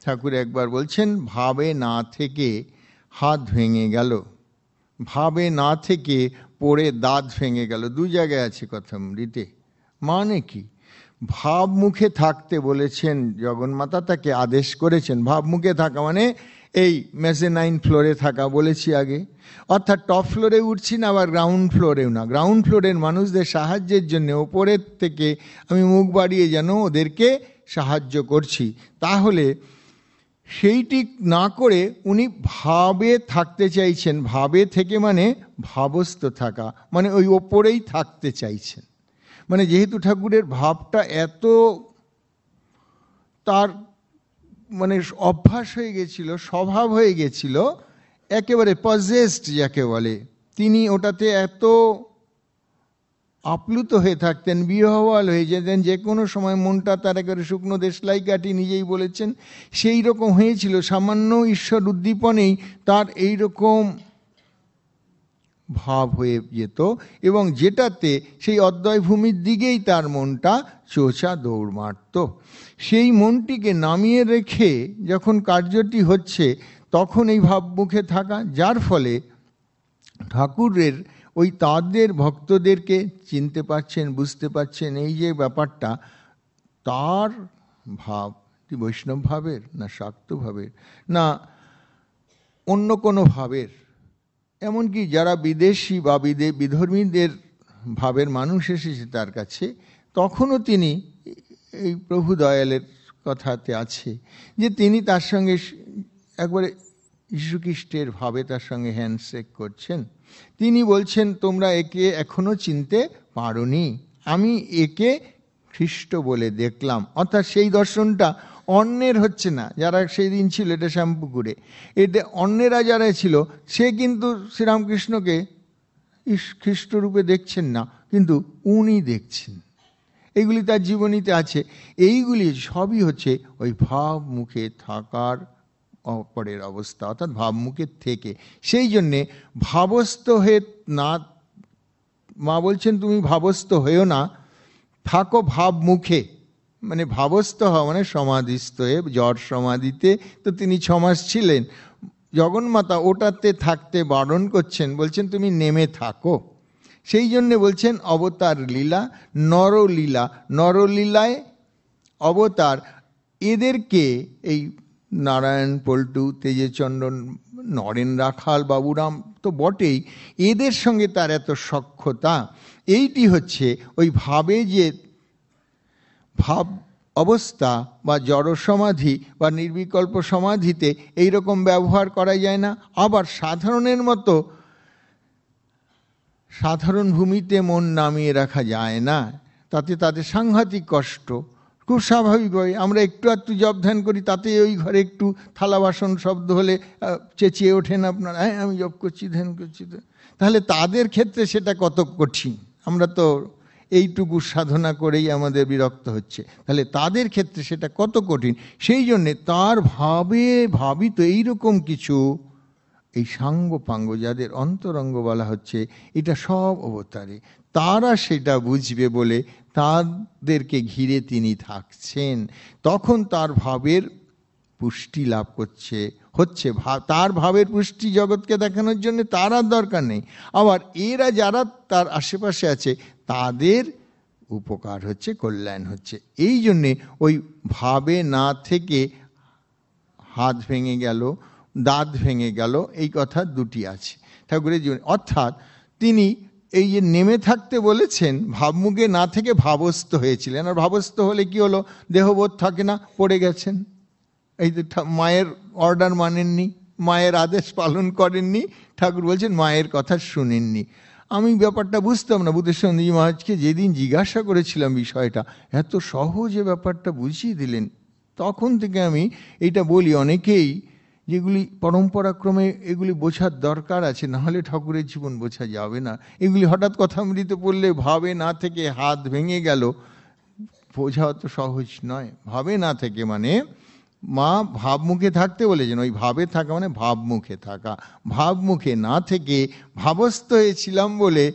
ঠাকুর একবার বলছেন ভাবে না থেকে হাত ভেঙে গেল, ভাবে না থেকে পড়ে দাঁত ভেঙে গেল, দু জায়গায় আছে কথামৃতে। মানে কি? ভাব মুখে থাকতে বলেছেন জগন্মাতা, তাকে আদেশ করেছেন। ভাব মুখে থাকা মানে এই মেজেনাইন ফ্লোরে থাকা বলেছি আগে, অর্থাৎ টপ ফ্লোরে উঠছি না, আবার গ্রাউন্ড ফ্লোরেও না। গ্রাউন্ড ফ্লোরের মানুষদের সাহায্যের জন্য ওপরের থেকে আমি মুখ বাড়িয়ে যেন ওদেরকে সাহায্য করছি, তাহলে সেইটি না করে উনি ভাবে থাকতে চাইছেন। ভাবে থেকে মানে ভাবস্থ থাকা, মানে ওই ওপরেই থাকতে চাইছেন। মানে যেহেতু ঠাকুরের ভাবটা এত তার মানে অভ্যাস হয়ে গেছিল, স্বভাব হয়ে গেছিল, একেবারে পজেসড যাকে বলে, তিনি ওটাতে এত আপ্লুত হয়ে থাকতেন, বিহ্বল হয়ে যেতেন, যে কোনো সময় মনটা তার একেবারে শুকনো দেশলাই কাঠি, নিজেই বলেছেন সেই রকম হয়েছিল। সামান্য ঈশ্বর উদ্দীপনেই তার এই রকম ভাব হয়ে যেত, এবং যেটাতে সেই অদ্বয় ভূমির দিকেই তার মনটা চোচা দৌড় মারত। সেই মনটিকে নামিয়ে রেখে যখন কার্যটি হচ্ছে, তখন এই ভাবমুখে থাকা, যার ফলে ঠাকুরের ওই তাদের ভক্তদেরকে চিনতে পারছেন, বুঝতে পারছেন এই যে ব্যাপারটা, তার ভাব কি বৈষ্ণব ভাবের, না শাক্ত ভাবের, না অন্য কোনো ভাবের। এমনকি যারা বিদেশি বা বিধর্মীদের ভাবের মানুষ এসেছে তার কাছে, তখনও তিনি এই প্রভু দয়ালের কথাতে আছে যে তিনি তার সঙ্গে একবারে যীশুখ্রিস্টের ভাবে তার সঙ্গে হ্যান্ডশেক করছেন। তিনি বলছেন তোমরা একে এখনো চিনতে পারোনি, আমি একে খ্রিস্ট বলে দেখলাম। অর্থাৎ সেই দর্শনটা অন্যের হচ্ছে না। যারা সেই দিন ছিল, এটা শ্যামপুকুরে, এটা অন্যেরা যারা ছিল, সে কিন্তু শ্রীরামকৃষ্ণকে খ্রিস্টরূপে দেখছেন না, কিন্তু উনি দেখছেন। এইগুলি তার জীবনীতে আছে। এইগুলি সবই হচ্ছে ওই ভাব মুখে থাকার অপরের অবস্থা, অর্থাৎ ভাবমুখের থেকে। সেই জন্যে ভাবস্থ হয়ে না, মা বলছেন তুমি ভাবস্থ হয়েও না, থাকো ভাব মুখে। মানে ভাবস্থ হওয়া মানে সমাধিস্থ হয়ে, জড় সমাধিতে তো তিনি 6 মাস ছিলেন। জগন্মাতা ওটাতে থাকতে বারণ করছেন, বলছেন তুমি নেমে থাকো। সেই জন্যে বলছেন অবতার লীলা, নরলীলা। নরলীলায় অবতার, এদেরকে এই নারায়ণ, পল্টু, তেজচন্দ্রন, নরেন রাখাল, বাবুরাম তো বটেই, এদের সঙ্গে তার এত সখ্যতা, এইটি হচ্ছে ওই ভাবে যে ভাব অবস্থা বা জড় সমাধি বা নির্বিকল্প সমাধিতে এই রকম ব্যবহার করা যায় না। আবার সাধারণের মতো সাধারণ ভূমিতে মন নামিয়ে রাখা যায় না, তাতে তাদের সাংঘাতিক কষ্ট। খুব স্বাভাবিকভাবে আমরা একটু একটু জপ ধ্যান করি, তাতে ওই ঘরে একটু থালা বাসন শব্দ হলে চেঁচিয়ে ওঠেন আপনারা, হ্যাঁ আমি জপ করছি, ধ্যান করছি। তাহলে তাদের ক্ষেত্রে সেটা কত কঠিন। আমরা তো এইটুকু সাধনা করেই আমাদের বিরক্ত হচ্ছে, তাহলে তাদের ক্ষেত্রে সেটা কত কঠিন। সেই জন্যে তার ভাবিত এইরকম কিছু, এই সাঙ্গ পাঙ্গ যাদের অন্তরঙ্গ বলা হচ্ছে, এটা সব অবতারে, তারা সেটা বুঝবে বলে তাদেরকে ঘিরে তিনি থাকছেন। তখন তার ভাবের পুষ্টি লাভ হচ্ছে। তার ভাবের পুষ্টি জগৎকে দেখানোর জন্য তার আর দরকার নেই। আবার এরা যারা তার আশেপাশে আছে, তাদের উপকার হচ্ছে, কল্যাণ হচ্ছে। এই জন্যে ওই ভাবে না থেকে হাত ভেঙে গেল, দাঁত ভেঙে গেল, এই কথা দুটি আছে ঠাকুরের জীবনে। অর্থাৎ তিনি এই যে নেমে থাকতে বলেছেন, ভাবমুখে না থেকে ভাবস্থ হয়েছিলেন। আর ভাবস্থ হলে কি হলো? দেহবোধ থাকে না, পড়ে গেছেন। এই যে মায়ের অর্ডার মানেননি, মায়ের আদেশ পালন করেননি, ঠাকুর বলছেন মায়ের কথা শুনেননি। আমি ব্যাপারটা বুঝতাম না, বুদ্ধেশ্বরজি মহারাজকে যেদিন জিজ্ঞাসা করেছিলাম বিষয়টা, এত সহজে ব্যাপারটা বুঝিয়ে দিলেন। তখন থেকে আমি এইটা বলি, অনেকেই যেগুলি পরম্পরাক্রমে এগুলি বোঝার দরকার আছে, নাহলে ঠাকুরের জীবন বোঝা যাবে না। এগুলি হঠাৎ কথামৃত পড়লে ভাবে না থেকে হাত ভেঙে গেল, বোঝা অত সহজ নয়। ভাবে না থেকে মানে মা ভাবমুখে থাকতে বলেছেন, ওই ভাবে থাকা মানে ভাবমুখে থাকা। ভাবমুখে না থেকে ভাবস্থ হয়েছিলাম বলে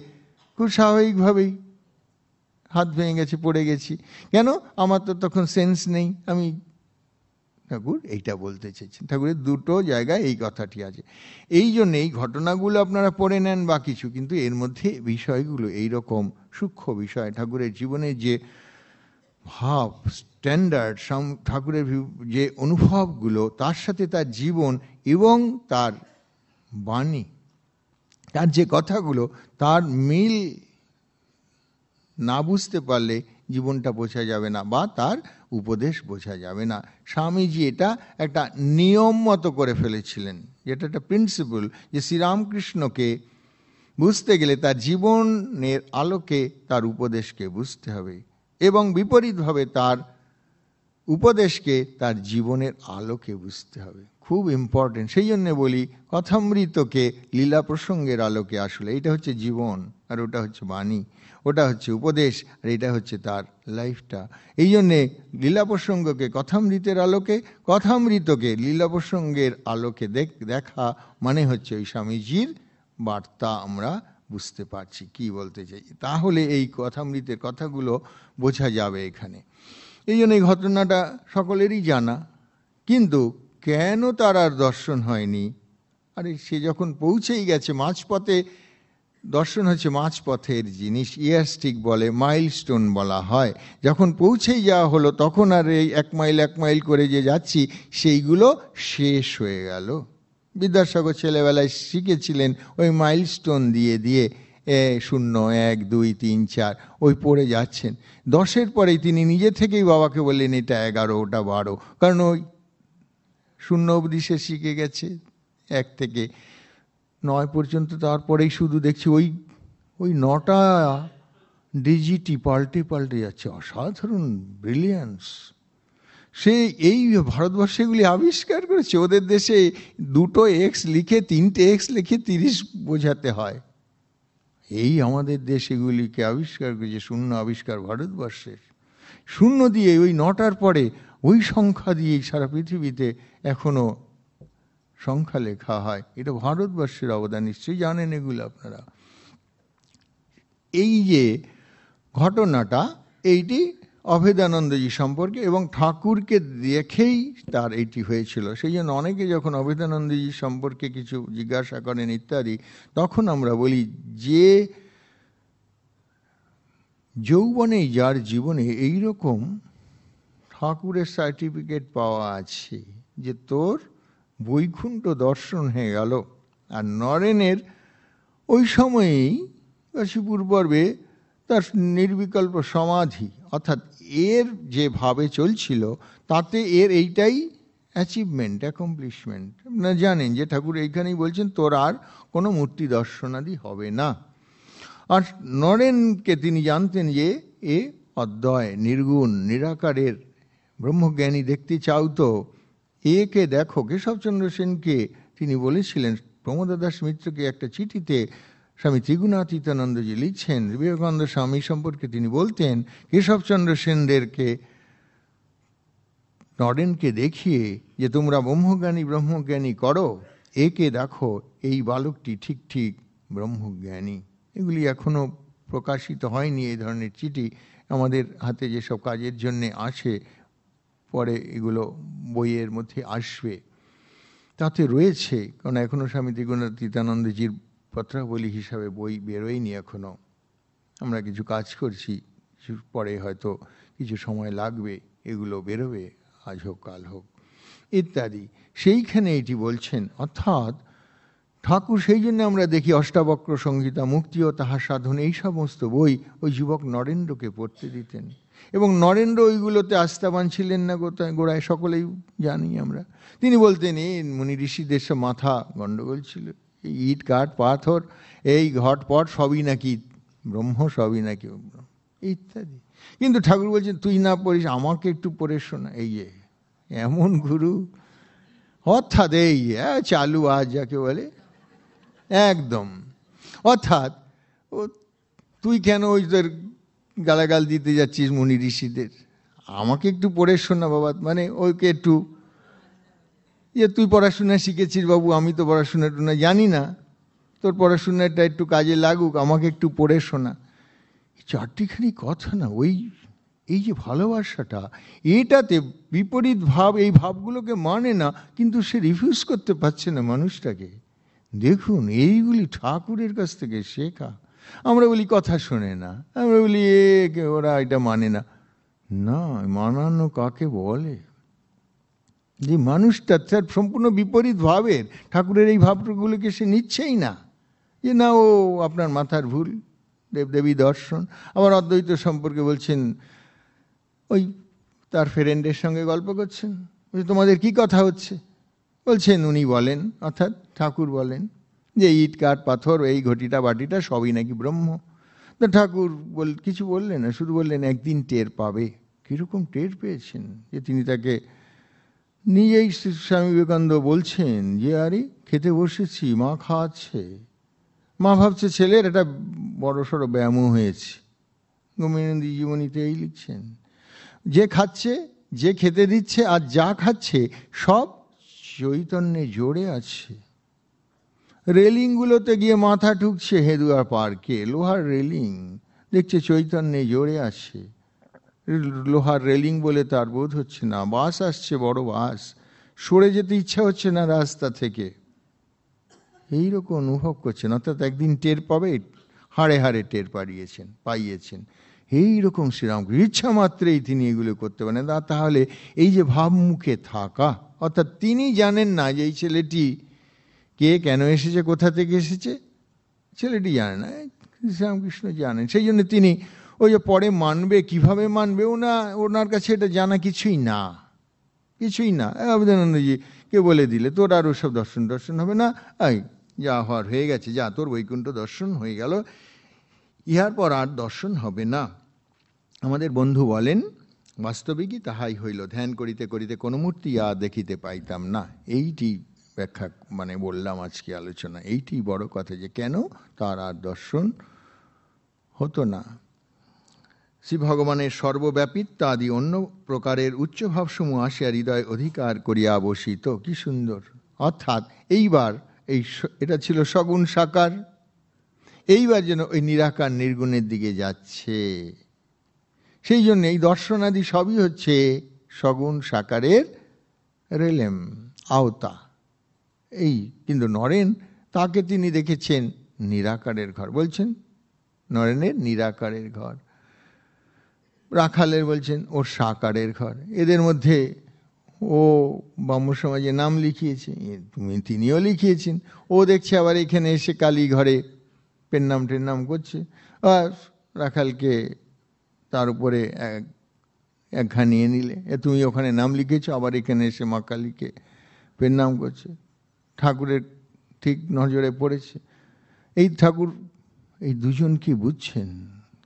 খুব স্বাভাবিকভাবেই হাত ভেঙে গেছে, পড়ে গেছি। কেন? আমার তো তখন সেন্স নেই। আমি, ঠাকুর এইটা বলতে চেয়েছেন। ঠাকুরের দুটো জায়গায় এই কথাটি আছে। এই জন্য এই ঘটনাগুলো আপনারা পড়ে নেন বা কিছু, কিন্তু এর মধ্যে বিষয়গুলো এইরকম সূক্ষ্ম বিষয়, ঠাকুরের জীবনের যে ভাব, স্ট্যান্ডার্ড, ঠাকুরের যে অনুভবগুলো, তার সাথে তার জীবন এবং তার বাণী, তার যে কথাগুলো, তার মিল না বুঝতে পারলে জীবনটা বোঝা যাবে না বা তার উপদেশ বোঝা যাবে না। স্বামীজি এটা একটা নিয়ম মতো করে ফেলেছিলেন, যেটা একটা প্রিন্সিপাল, যে শ্রীরামকৃষ্ণকে বুঝতে গেলে তার জীবনের আলোকে তার উপদেশকে বুঝতে হবে এবং বিপরীতভাবে তার উপদেশকে তার জীবনের আলোকে বুঝতে হবে। খুব ইম্পর্টেন্ট। সেই জন্য বলি কথামৃতকে লীলা প্রসঙ্গের আলোকে আসলে এটা হচ্ছে জীবন, আর ওটা হচ্ছে বাণী, ওটা হচ্ছে উপদেশ, আর এটা হচ্ছে তার লাইফটা। এই জন্যে লীলা প্রসঙ্গকে কথামৃতের আলোকে, কথামৃতকে লীলা প্রসঙ্গের আলোকে দেখা মানে হচ্ছে ওই স্বামীজির বার্তা আমরা বুঝতে পারছি কি বলতে চাই। তাহলে এই কথামৃতের কথাগুলো বোঝা যাবে এখানে। এই জন্য এই ঘটনাটা সকলেরই জানা, কিন্তু কেন তার আর দর্শন হয়নি? আরে সে যখন পৌঁছেই গেছে মাঝপথে, দর্শন হচ্ছে মাঝপথের জিনিস, ইয়ারস্টিক বলে, মাইলস্টোন বলা হয়। যখন পৌঁছেই যাওয়া হলো তখন আর এই এক মাইল করে যে যাচ্ছি সেইগুলো শেষ হয়ে গেল। বিদ্যাসাগর ছেলেবেলায় শিখেছিলেন ওই মাইলস্টোন দিয়ে দিয়ে 0, 1, 2, 3, 4 ওই পড়ে যাচ্ছেন। 10-এর পরেই তিনি নিজে থেকেই বাবাকে বললেন এটা 11, ওটা 12, কারণ ওই 0 অবধি সে শিখে গেছে, 1 থেকে 9 পর্যন্ত। তারপরেই শুধু দেখছি ওই 9টা ডিজিটই পাল্টে যাচ্ছে। অসাধারণ ব্রিলিয়ান্স। সে এই ভারতবর্ষে এগুলি আবিষ্কার করেছে। ওদের দেশে 2 X লিখে 3টে X লিখে 30 বোঝাতে হয়। এই আমাদের দেশ এগুলিকে আবিষ্কার করেছে। 0 আবিষ্কার ভারতবর্ষের। 0 দিয়ে ওই 9টার পরে ওই সংখ্যা দিয়ে সারা পৃথিবীতে এখনো সংখ্যা লেখা হয়। এটা ভারতবর্ষের অবদান, নিশ্চয়ই জানেন এগুলো আপনারা। এই যে ঘটনাটা, এইটি অভেদানন্দজি সম্পর্কে এবং ঠাকুরকে দেখেই তার এইটি হয়েছিল। সেই জন্য অনেকে যখন অভেদানন্দজি সম্পর্কে কিছু জিজ্ঞাসা করেন ইত্যাদি, তখন আমরা বলি যে যৌবনে যার জীবনে এইরকম ঠাকুরের সার্টিফিকেট পাওয়া আছে যে তোর বৈকুণ্ঠ দর্শন হয়ে গেল, আর নরেনের ওই সময়েই কাশীপুর পর্বে তার নির্বিকল্প সমাধি, অর্থাৎ এর যে ভাবে চলছিল তাতে এর এইটাই অ্যাচিভমেন্ট, অ্যাকমপ্লিশমেন্ট। আপনারা জানেন যে ঠাকুর এইখানেই বলছেন তোর আর কোনো মূর্তি দর্শনাদি হবে না। আর নরেনকে তিনি জানতেন যে এ অদ্বয়, নির্গুণ, নিরাকারের ব্রহ্মজ্ঞানী। দেখতে চাও তো একে দেখো। কেশবচন্দ্র সেনকে তিনি বলেছিলেন, প্রমোদ দাস মিত্রকে একটা চিঠিতে স্বামী ত্রিগুণাতীতানন্দজি লিখছেন, বিবেকানন্দ স্বামী সম্পর্কে তিনি বলতেন কেশবচন্দ্র সেনদেরকে, নরেনকে দেখিয়ে যে তোমরা ব্রহ্মজ্ঞানী করো, একে দেখো, এই বালকটি ঠিক ঠিক ব্রহ্মজ্ঞানী। এগুলি এখনো প্রকাশিত হয়নি। এই ধরনের চিঠি আমাদের হাতে যেসব কাজের জন্যে আসে, পরে এগুলো বইয়ের মধ্যে আসবে, তাতে রয়েছে। কারণ এখনো স্বামী ত্রিগুণাতীতানন্দজির পত্রাবলী হিসাবে বই বেরোয়নি এখনো। আমরা কিছু কাজ করছি, কিছু পরে হয়তো কিছু সময় লাগবে, এগুলো বেরোবে, আজ হোক কাল হোক ইত্যাদি। সেইখানে এটি বলছেন। অর্থাৎ ঠাকুর, সেই জন্য আমরা দেখি অষ্টাবক্র সংহিতা, মুক্তি ও তাহার সাধন, এই সমস্ত বই ওই যুবক নরেন্দ্রকে পড়তে দিতেন। এবং নরেন্দ্র ওইগুলোতে আস্থাবান ছিলেন না গোড়ায়, সকলেই জানি আমরা। তিনি বলতেন এই মুনি ঋষিদের সব মাথা গণ্ডগোল ছিল, এই ইট কাঠ পাথর, এই ঘটপট সবই নাকি ব্রহ্ম, সবই নাকি ইত্যাদি। কিন্তু ঠাকুর বলছেন তুই না পড়িস, আমাকে একটু পড়ে শোনা। এই যে এমন গুরু, অর্থাৎ এই চালু আজ যাকে বলে একদম। অর্থাৎ ও তুই কেন ওই তোর গালাগাল দিতে যাচ্ছিস মুনি ঋষিদের, আমাকে একটু পড়ে শোনা বাবা, মানে ওকে একটু তুই পড়াশোনা শিখেছিস বাবু, আমি তো পড়াশোনাটা জানি না, তোর পড়াশোনাটা একটু কাজে লাগুক, আমাকে একটু পড়ে শোনা। চারটিখানি কথা না, এই যে ভালোবাসাটা, এটাতে বিপরীত ভাব, এই ভাবগুলোকে মানে না, কিন্তু সে রিফিউজ করতে পারছে না মানুষটাকে। দেখুন এইগুলি ঠাকুরের কাছ থেকে শেখা। আমরা বলি কথা শোনে না, আমরা বলি ওরা এটা মানে না। না, মানানো কাকে বলে? যে মানুষটা তার সম্পূর্ণ বিপরীত ভাবের, ঠাকুরের এই ভাবগুলোকে সে নিচ্ছেই না, যে না ও আপনার মাথার ভুল, দেবদেবী দর্শন। আবার অদ্বৈত সম্পর্কে বলছেন, ওই তার ফ্রেন্ডের সঙ্গে গল্প করছেন, তোমাদের কি কথা হচ্ছে? বলছেন উনি বলেন, অর্থাৎ ঠাকুর বলেন যে ইট কাঠ পাথর এই ঘটিটা বাটিটা সবই নাকি ব্রহ্ম। তো ঠাকুর কিছু বললেন না, শুধু বললেন একদিন টের পাবে। কীরকম টের পেয়েছেন? যে তিনি তাকে নিজেই স্বামী বিবেকানন্দ বলছেন যে আরে খেতে বসেছি, মা খাওয়াচ্ছে, মা ভাবছে ছেলের একটা বড় সড়ো ব্যায়ামও হয়েছে। গোবিন্দ জীবনীতে এই লিখছেন, যে খাচ্ছে, যে খেতে দিচ্ছে আর যা খাচ্ছে সব চৈতন্যে জোরে আছে। রেলিংগুলোতে গিয়ে মাথা ঠুকছে হেদুয়া পার্কে, লোহার রেলিং, দেখছে চৈতন্যে জোরে আছে। লোহার রেলিং বলে তার বোধ হচ্ছে না, বাস আসছে, বড় বাস, সরে যেতে ইচ্ছা হচ্ছে না রাস্তা থেকে, এইরকম অনুভব করছেন। অর্থাৎ একদিন টের পাবে, হাড়ে হাড়ে টের পাইয়েছেন। এইরকম শ্রীরামকৃষ্ণ ইচ্ছা মাত্রেই তিনি এগুলো করতে পারেন। তাহলে এই যে ভাবমুখে থাকা, অর্থাৎ তিনি জানেন না যে এই ছেলেটি কে, কেন এসেছে, কোথা থেকে এসেছে, ছেলেটি জানে না, শ্রীরামকৃষ্ণ জানেন। সেই জন্য তিনি ওই যে পরে মানবে, কিভাবে মানবে, ওনার কাছে এটা জানা কিছুই না। অবদানন্দজি কে বলে দিলে তোর আর ওসব দর্শন হবে না, এই যা হওয়ার হয়ে গেছে, যা তোর বৈকুণ্ঠ দর্শন হয়ে গেল, ইহার পর আর দর্শন হবে না। আমাদের বন্ধু বলেন, বাস্তবিকই তাহাই হইল, ধ্যান করিতে করিতে কোনো মূর্তি আর দেখিতে পাইতাম না। এইটি ব্যাখ্যা মানে বললাম আজকে আলোচনা, এইটি বড় কথা, যে কেন তার আর দর্শন হতো না। শ্রী ভগবানের সর্বব্যাপিত্ব আদি অন্য প্রকারের উচ্চভাবসমূহ আসিয়া হৃদয় অধিকার করিয়া বসিত। কি সুন্দর! অর্থাৎ এইবার এটা ছিল সগুণ সাকার, এইবার যেন ওই নিরাকার নির্গুণের দিকে যাচ্ছে। সেই জন্য এই দর্শনাদি সবই হচ্ছে সগুণ সাকারের রেলেম, আওতা। কিন্তু নরেন, তাকে তিনি দেখেছেন নিরাকারের ঘর, বলছেন নরেনের নিরাকারের ঘর। রাখালের বলছেন ওর সাকারের ঘর। এদের মধ্যে ও ব্রাহ্ম সমাজে নাম লিখিয়েছে, তিনিও লিখিয়েছেন। ও দেখছে আবার এখানে এসে কালী ঘরে পেন্নাম টেন্নাম করছে, আর রাখালকে তার উপরে একঘা নিয়ে নিলে, তুমি ওখানে নাম লিখেছ, আবার এখানে এসে মা কালীকে পেন্নাম করছে। ঠাকুরের ঠিক নজরে পড়েছে। এই ঠাকুর এই দুজন কি বুঝছেন?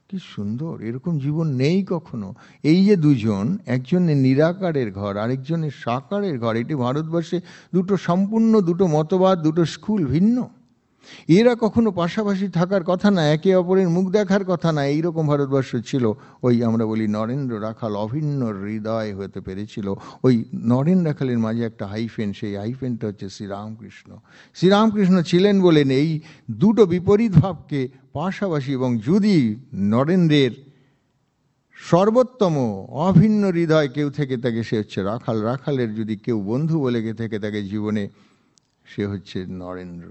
কি সুন্দর! এরকম জীবন নেই কখনো। এই যে দুজন, একজনের নিরাকারের ঘর, আরেকজনের সাকারের ঘর, এটি ভারতবর্ষে সম্পূর্ণ দুটো মতবাদ, দুটো স্কুল ভিন্ন। এরা কখনো পাশাপাশি থাকার কথা না, একে অপরের মুখ দেখার কথা না। এইরকম ভারতবর্ষ ছিল। ওই আমরা বলি নরেন্দ্র রাখাল অভিন্ন হৃদয় হতে পেরেছিল। ওই নরেন রাখালের মাঝে একটা হাইফেন, সেই হাইফেনটা হচ্ছে শ্রীরামকৃষ্ণ। শ্রীরামকৃষ্ণ ছিলেন বলেন এই দুটো বিপরীত ভাবকে পাশাপাশি, এবং যদি নরেন্দ্রের সর্বোত্তম অভিন্ন হৃদয় কেউ থেকে থাকে সে হচ্ছে রাখাল। রাখালের যদি কেউ বন্ধু বলে থেকে থাকে জীবনে, সে হচ্ছে নরেন্দ্র।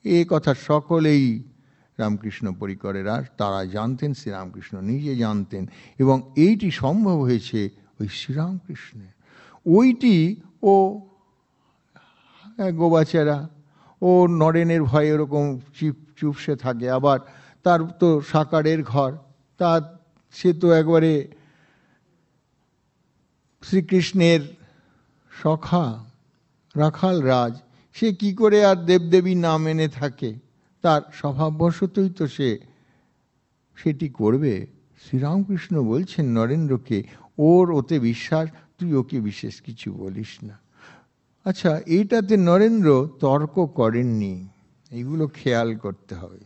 এ কথা সকলেই রামকৃষ্ণ পরিকরেরা তারা জানতেন, শ্রীরামকৃষ্ণ নিজে জানতেন, এবং এইটি সম্ভব হয়েছে ওই শ্রীরামকৃষ্ণের। ওইটি ও গোবাচেরা, ও নরেনের ভয়ে এরকম চুপসে থাকে। আবার তার তো সাকারের ঘর, সে তো একবারে শ্রীকৃষ্ণের সখা রাখাল রাজ, সে কি করে আর দেবদেবী নাম এনে থাকে? তার স্বভাববশতই তো সে সেটি করবে। শ্রীরামকৃষ্ণ বলছেন নরেন্দ্রকে, ওর ওতে বিশ্বাস, তুই ওকে বিশেষ কিছু বলিস না। আচ্ছা, এইটাতে নরেন্দ্র তর্ক করেননি, এইগুলো খেয়াল করতে হবে।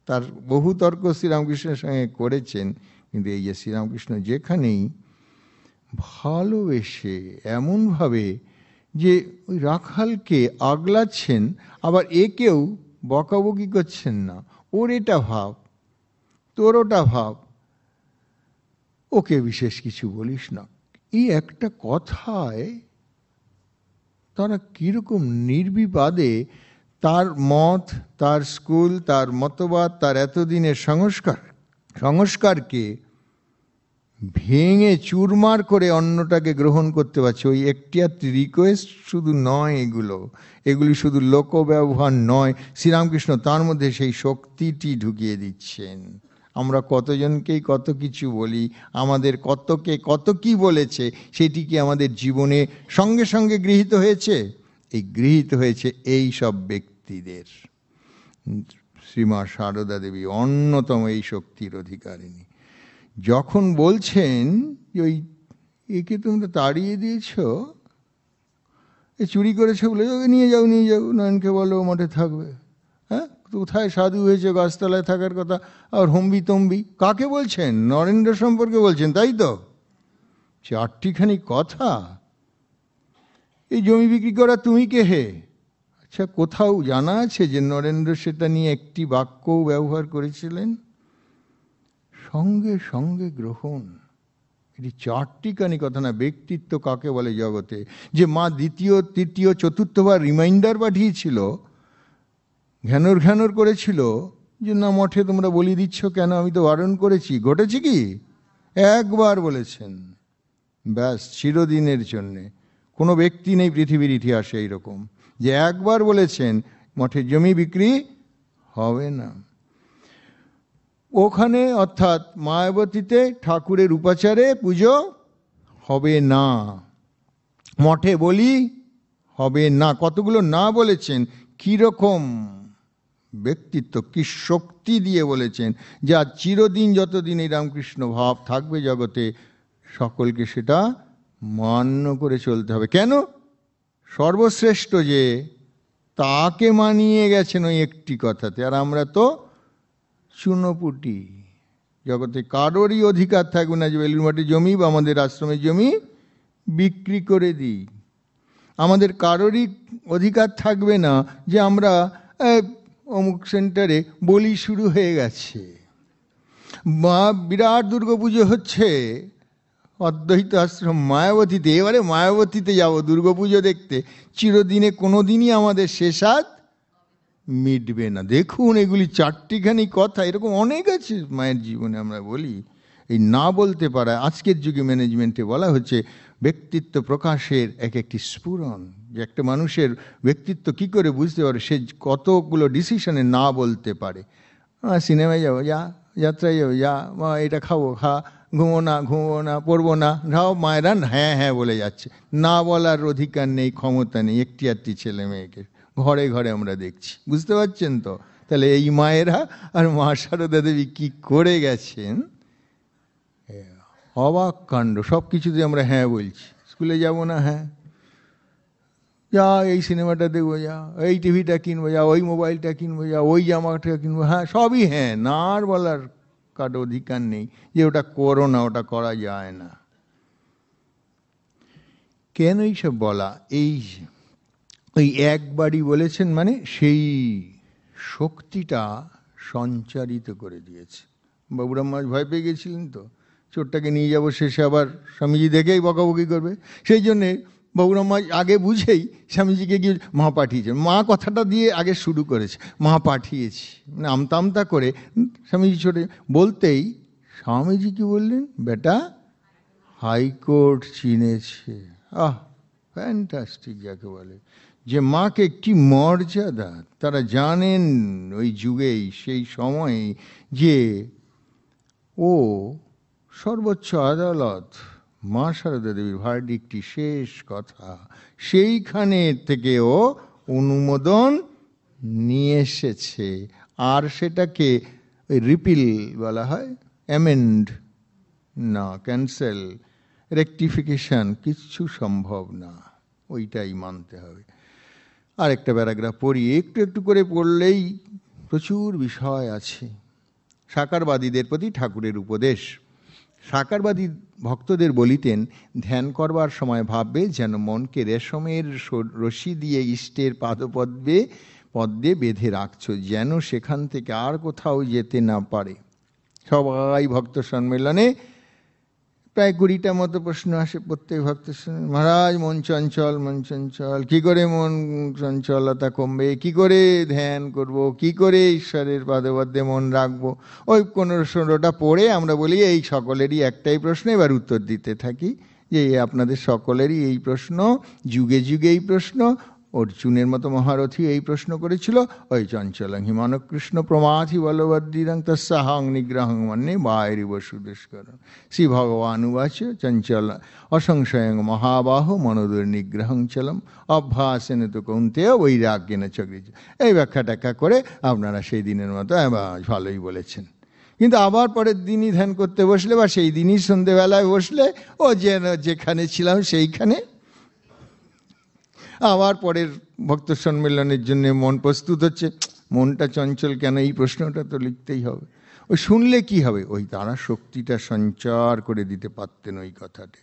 তার বহু তর্ক শ্রীরামকৃষ্ণের সঙ্গে করেছেন, কিন্তু এই যে শ্রীরামকৃষ্ণ যেখানেই ভালোবেসে এমনভাবে যে ওই রাখালকে আগলাচ্ছেন, আবার একেও বকাবকি করছেন না, ওর এটা ভাব, তোর ওটা ভাব, ওকে বিশেষ কিছু বলিস না। এই একটা কথায় তারা কীরকম নির্বিবাদে তার মত, তার স্কুল, তার মতবাদ, তার এতদিনের সংস্কারকে ভেঙে চুরমার করে অন্যটাকে গ্রহণ করতে পারছে। ওই একটি রিকোয়েস্ট শুধু নয়, এগুলি শুধু লোক ব্যবহার নয়, শ্রীরামকৃষ্ণ তার মধ্যে সেই শক্তিটি ঢুকিয়ে দিচ্ছেন। আমরা কতজনকেই কত কিছু বলি, আমাদের কতকে কত কি বলেছে, সেটি কি আমাদের জীবনে সঙ্গে সঙ্গে গৃহীত হয়েছে? এই গৃহীত হয়েছে এই সব ব্যক্তিদের। শ্রীমা সারদা দেবী অন্যতম এই শক্তির অধিকারিণী। যখন বলছেন যে ওই একে তোমরা তাড়িয়ে দিয়েছ, এ চুরি করেছে বলে ওকে নিয়ে যাও, নয়নকে বলো মঠে থাকবে। হ্যাঁ, কোথায় সাধু হয়েছে, গাছতলায় থাকার কথা, আর হম্বি তম্বি। কাকে বলছেন? নরেন্দ্র সম্পর্কে বলছেন, তাই তো? চারটিখানি কথা। এই জমি বিক্রি করা তুমি কে হে? আচ্ছা, কোথাও জানা আছে যে নরেন্দ্র সেটা নিয়ে একটি বাক্যও ব্যবহার করেছিলেন? সঙ্গে সঙ্গে গ্রহণ। এটি চারটিখানি কথা না। ব্যক্তিত্ব কাকে বলে জগতে? যে মা দ্বিতীয়, তৃতীয়, চতুর্থবার রিমাইন্ডার পাঠিয়েছিল, ঘ্যানর করেছিল যে না মঠে তোমরা বলি দিচ্ছ কেন, আমি তো বারণ করেছি। ঘটেছে কি? একবার বলেছেন, ব্যাস, চিরদিনের জন্যে। কোনো ব্যক্তি নেই পৃথিবীর ইতিহাসে এইরকম যে একবার বলেছেন মঠের জমি বিক্রি হবে না। ওখানে অর্থাৎ মায়াবতীতে ঠাকুরের উপাচারে পুজো হবে না, মঠে বলি হবে না। কতগুলো না বলেছেন, কীরকম ব্যক্তিত্ব, কি শক্তি দিয়ে বলেছেন, যা চিরদিন যতদিন এই রামকৃষ্ণ ভাব থাকবে জগতে, সকলকে সেটা মান্য করে চলতে হবে। কেন? সর্বশ্রেষ্ঠ যে, তাকে মানিয়ে গেছেন ওই একটি কথাতে। আর আমরা তো চুনোপুটি। জগতে কারোরই অধিকার থাকবে না যে বেলুড়মাটির জমি বা আমাদের আশ্রমের জমি বিক্রি করে দিই। আমাদের কারোরই অধিকার থাকবে না যে আমরা অমুক সেন্টারে বলি শুরু হয়ে গেছে, বা বিরাট দুর্গাপুজো হচ্ছে অদ্বৈত আশ্রম মায়াবতীতে, এবারে মায়াবতীতে যাব দুর্গাপুজো দেখতে, চিরদিনে কোনোদিনই আমাদের শেষাদ মিটবে না। দেখুন, এগুলি চারটিখানি কথা, এরকম অনেক আছে মায়ের জীবনে। আমরা বলি এই না বলতে পারা, আজকের যুগে ম্যানেজমেন্টে বলা হচ্ছে ব্যক্তিত্ব প্রকাশের একটি স্ফুরণ। যে একটা মানুষের ব্যক্তিত্ব কি করে বুঝতে পারে, সে কতগুলো ডিসিশনে না বলতে পারে। সিনেমায় যাবো, যা, যাত্রায় যাবো, যা, এটা খাবো, খা, ঘুমো না, পড়বো না, খাও, মায়েরা হ্যাঁ হ্যাঁ বলে যাচ্ছে। না বলার অধিকার নেই, ক্ষমতা নেই একটি ছেলে মেয়েকে ঘরে ঘরে আমরা দেখছি। বুঝতে পারছেন তো? তাহলে এই মায়েরা আর মা সারদা দেবী কি করে গেছেন, অবাক কাণ্ড। সব কিছুতে আমরা হ্যাঁ বলছি। স্কুলে যাব না, হ্যাঁ, যা, এই সিনেমাটা দেখবো, যা, এই টিভিটা কিনবো, যা, ওই মোবাইলটা কিনবো, যা, ওই জামাটা কিনবো, হ্যাঁ, সবই হ্যাঁ। না আর বলার কারো অধিকার নেই যে ওটা করো না, ওটা করা যায় না। কেন এইসব বলা? এই ওই একবারই বলেছেন মানে সেই শক্তিটা সঞ্চারিত করে দিয়েছে। বাবুরাম মহারাজ ভয় পেয়ে গেছিলেন তো, চোরটাকে নিয়ে যাবো, শেষে আবার স্বামীজি দেখেই বকাবকি করবে। সেই জন্যে বাবুরাম মহারাজ আগে বুঝেই স্বামীজিকে গিয়ে মা পাঠিয়েছেন। মা কথাটা দিয়ে আগে শুরু করেছে, মা পাঠিয়েছি, মানে আমতা করে স্বামীজি ছোটে বলতেই স্বামীজি কি বললেন, বেটা হাইকোর্ট চিনেছে। ফ্যান্টাস্টিক যাকে বলে, যে মাকে কি মর্যাদা। তারা জানেন ওই যুগেই, সেই সময়ে, যে ও সর্বোচ্চ আদালত, মা সারদা দেবীর ভার্ডিক্টটি শেষ কথা, সেইখানে থেকে ও অনুমোদন নিয়ে এসেছে। আর সেটাকে রিপিল বলা হয়, অ্যামেন্ড না, ক্যান্সেল, রেকটিফিকেশন কিচ্ছু সম্ভব না। ওইটাই মানতে হবে। আর একটা প্যারাগ্রাফ পড়ি, একটু একটু করে পড়লেই প্রচুর বিষয় আছে। সাকারবাদীদের প্রতি ঠাকুরের উপদেশ। সাকারবাদী ভক্তদের বলিতেন, ধ্যান করবার সময় ভাববে যেন মনকে রেশমের রশি দিয়ে ইষ্টের পদ্মে বেঁধে রাখছো, যেন সেখান থেকে আর কোথাও যেতে না পারে। সবাই ভক্ত সম্মেলনে প্রায় 20টা মতো প্রশ্ন আসে প্রত্যেক ভক্ত। মহারাজ, মন চঞ্চল, মন চঞ্চল, কী করে মন চঞ্চলতা কমবে, কি করে ধ্যান করব, কি করে ঈশ্বরের পদে মন রাখবো। ওই 15-16টা পড়ে আমরা বলি এই সকলেরই একটাই প্রশ্ন, এবার উত্তর দিতে থাকি যে আপনাদের সকলেরই এই প্রশ্ন, যুগে যুগে এই প্রশ্ন। অর্জুনের মতো মহারথী এই প্রশ্ন করেছিল, ওই চঞ্চলং হিমানকৃষ্ণ প্রমাথি বলবদ্দিরং তস্যাহং নিগ্রহং মন্যে বাইরিব সুদুষ্করং। শ্রী ভগবান উবাচ চঞ্চল অসংশয়ং মহাবাহ মনোদুর্নিগ্রহং চলম অভ্যাসেন তো কৌন্তেয় বৈরাগ্যেন চক্রিজ। এই ব্যাখ্যা ট্যাখ্যা করে আপনারা সেই দিনের মতো ভালোই বলেছেন। কিন্তু আবার পরের দিনই ধ্যান করতে বসলে বা সেই দিনই সন্ধেবেলায় বসলে ও যেখানে ছিলাম সেইখানে আবার পরের ভক্ত সম্মেলনের জন্য মন প্রস্তুত হচ্ছে। মনটা চঞ্চল কেন, এই প্রশ্নটা তো লিখতেই হবে। ওই শুনলে কি হবে, ওই তারা শক্তিটা সঞ্চার করে দিতে পারতেন ওই কথাটা।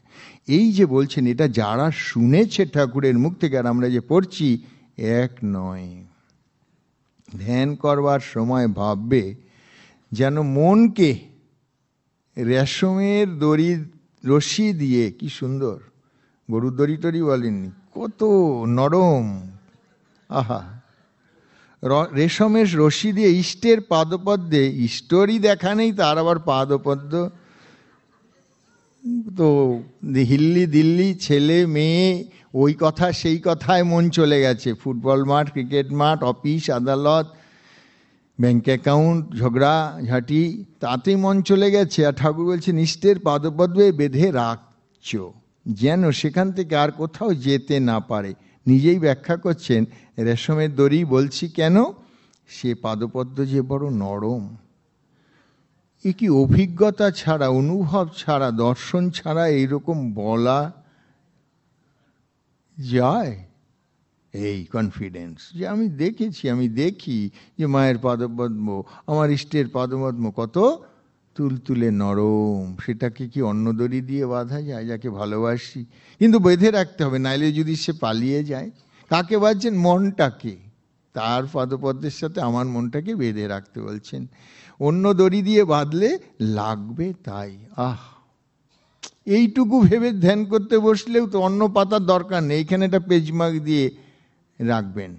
এই যে বলছেন, এটা যারা শুনেছে ঠাকুরের মুখ থেকে, আর আমরা যে পড়ছি, এক নয়। ধ্যান করবার সময় ভাববে যেন মনকে রেশমের রশি দিয়ে, কি সুন্দর, গরুর দড়ি টড়ি বলেননি, কত নরম, আহা, রেশমের রশি দিয়ে ইষ্টের পাদপদ্মে, ইষ্টরই দেখা নেই তার আবার পাদপদ্ম, তো হিল্লি দিল্লি ছেলে মেয়ে ওই কথা সেই কথায় মন চলে গেছে। ফুটবল মাঠ, ক্রিকেট মাঠ, অফিস আদালত, ব্যাংক অ্যাকাউন্ট, ঝগড়া ঝাঁটি, তাতেই মন চলে গেছে। আর ঠাকুর বলছেন ইষ্টের পাদপদ্মে বেঁধে রাখছো যেন সেখান থেকে আর কোথাও যেতে না পারে। নিজেই ব্যাখ্যা করছেন, রেশমের দড়ি বলছি কেন, সে পাদপদ্ম যে বড় নরম। এ কি অভিজ্ঞতা ছাড়া, অনুভব ছাড়া, দর্শন ছাড়া এইরকম বলা যায়? এই কনফিডেন্স যে আমি দেখেছি, আমি দেখি যে মায়ের পাদপদ্ম, আমার ইষ্টের পাদপদ্ম কত তুলতুলে নরম, সেটাকে কি অন্য দড়ি দিয়ে বাঁধা যায়? যাকে ভালোবাসি, কিন্তু বেঁধে রাখতে হবে, নাইলে যদি সে পালিয়ে যায়। কাকে বাঁধছেন? মনটাকে। তার পাদপদ্মের সাথে আমার মনটাকে বেঁধে রাখতে বলছেন। অন্য দড়ি দিয়ে বাঁধলে লাগবে তাই। এইটুকু ভেবে ধ্যান করতে বসলেও তো অন্য পাতার দরকার নেই, এখানে একটা পেজমার্ক দিয়ে রাখবেন,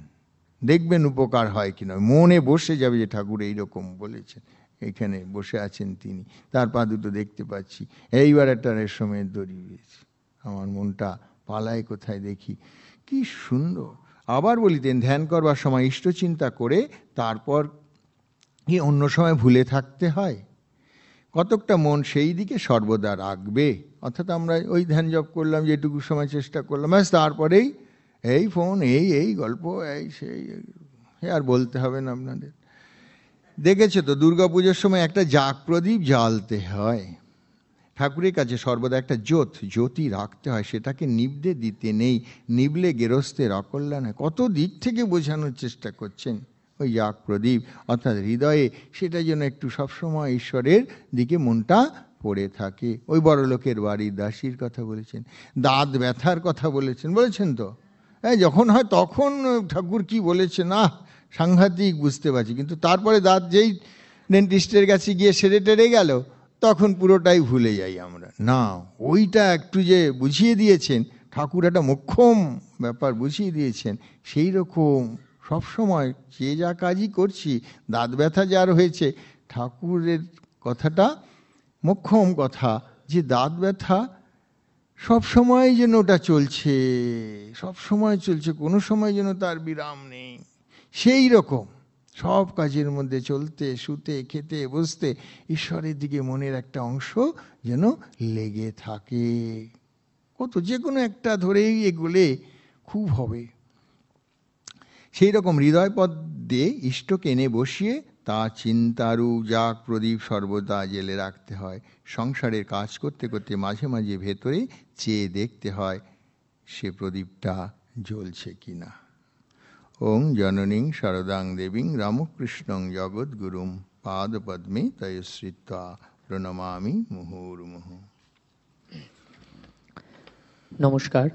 দেখবেন উপকার হয় কিনা। মনে বসে যাবে যে ঠাকুর এইরকম বলেছেন, এখানে বসে আছেন তিনি, তার পা দুটো দেখতে পাচ্ছি, এইবার একটা রেশমের দড়ি দিয়েছে, আমার মনটা পালায় কোথায় দেখি, কি সুন্দর। আবার বলিতেন, ধ্যান করবার সময় ইষ্ট চিন্তা করে তারপর কি অন্য সময় ভুলে থাকতে হয়? কতকটা মন সেই দিকে সর্বদা রাখবে। অর্থাৎ আমরা ওই ধ্যান জপ করলাম, যেটুকু সময় চেষ্টা করলাম, ব্যাস তারপরেই এই ফোন, এই গল্প, এই সেই, আর বলতে হবে না আপনাদের। দেখেছো তো, দুর্গাপুজোর সময় একটা জাগ প্রদীপ জ্বালতে হয়, ঠাকুরের কাছে সর্বদা একটা জ্যোতি রাখতে হয়, সেটাকে নিভতে দিতে নেই, নিভলে গেরস্তের অকল্যাণ হয়। কত দিক থেকে বোঝানোর চেষ্টা করছেন। ওই জাগ প্রদীপ অর্থাৎ হৃদয়ে, সেটা যেন একটু সবসময় ঈশ্বরের দিকে মনটা পড়ে থাকে। ওই বড় লোকের বাড়ির দাসীর কথা বলেছেন, দাঁত ব্যথার কথা বলেছেন তো, যখন হয় তখন ঠাকুর কি বলেছেন, সাংঘাতিক বুঝতে পারছি, কিন্তু তারপরে দাঁত যেই ডেন্টিস্টের কাছে গিয়ে সেরে টেরে গেল, তখন পুরোটাই ভুলে যাই আমরা। না, ওইটা একটু যে বুঝিয়ে দিয়েছেন ঠাকুর, একটা মোক্ষম ব্যাপার বুঝিয়ে দিয়েছেন। সেই রকম সবসময় যে যা কাজই করছি, দাঁত ব্যথা যার হয়েছে, ঠাকুরের কথাটা মোক্ষম কথা, যে দাঁত ব্যথা সবসময় যেন ওটা চলছে, সবসময় চলছে, কোনো সময় যেন তার বিরাম নেই। সেই রকম সব কাজের মধ্যে চলতে, শুতে, খেতে, বসতে ঈশ্বরের দিকে মনের একটা অংশ যেন লেগে থাকে। কত যে কোনো একটা ধরেই এগুলে খুব হবে। সেই রকম হৃদয় পদ্মে ইষ্টকে এনে বসিয়ে তা চিন্তারু জাগ প্রদীপ সর্বদা জেলে রাখতে হয়। সংসারের কাজ করতে করতে মাঝে মাঝে ভেতরে চেয়ে দেখতে হয় সে প্রদীপটা জ্বলছে কিনা। ওং জননীং শারদাং দেবীং রামকৃষ্ণং জগদ্গুরুম পাদপদ্মে তয়শ্রিত্বা প্রণমামি মুহুর্মুহুঃ। নমস্কার।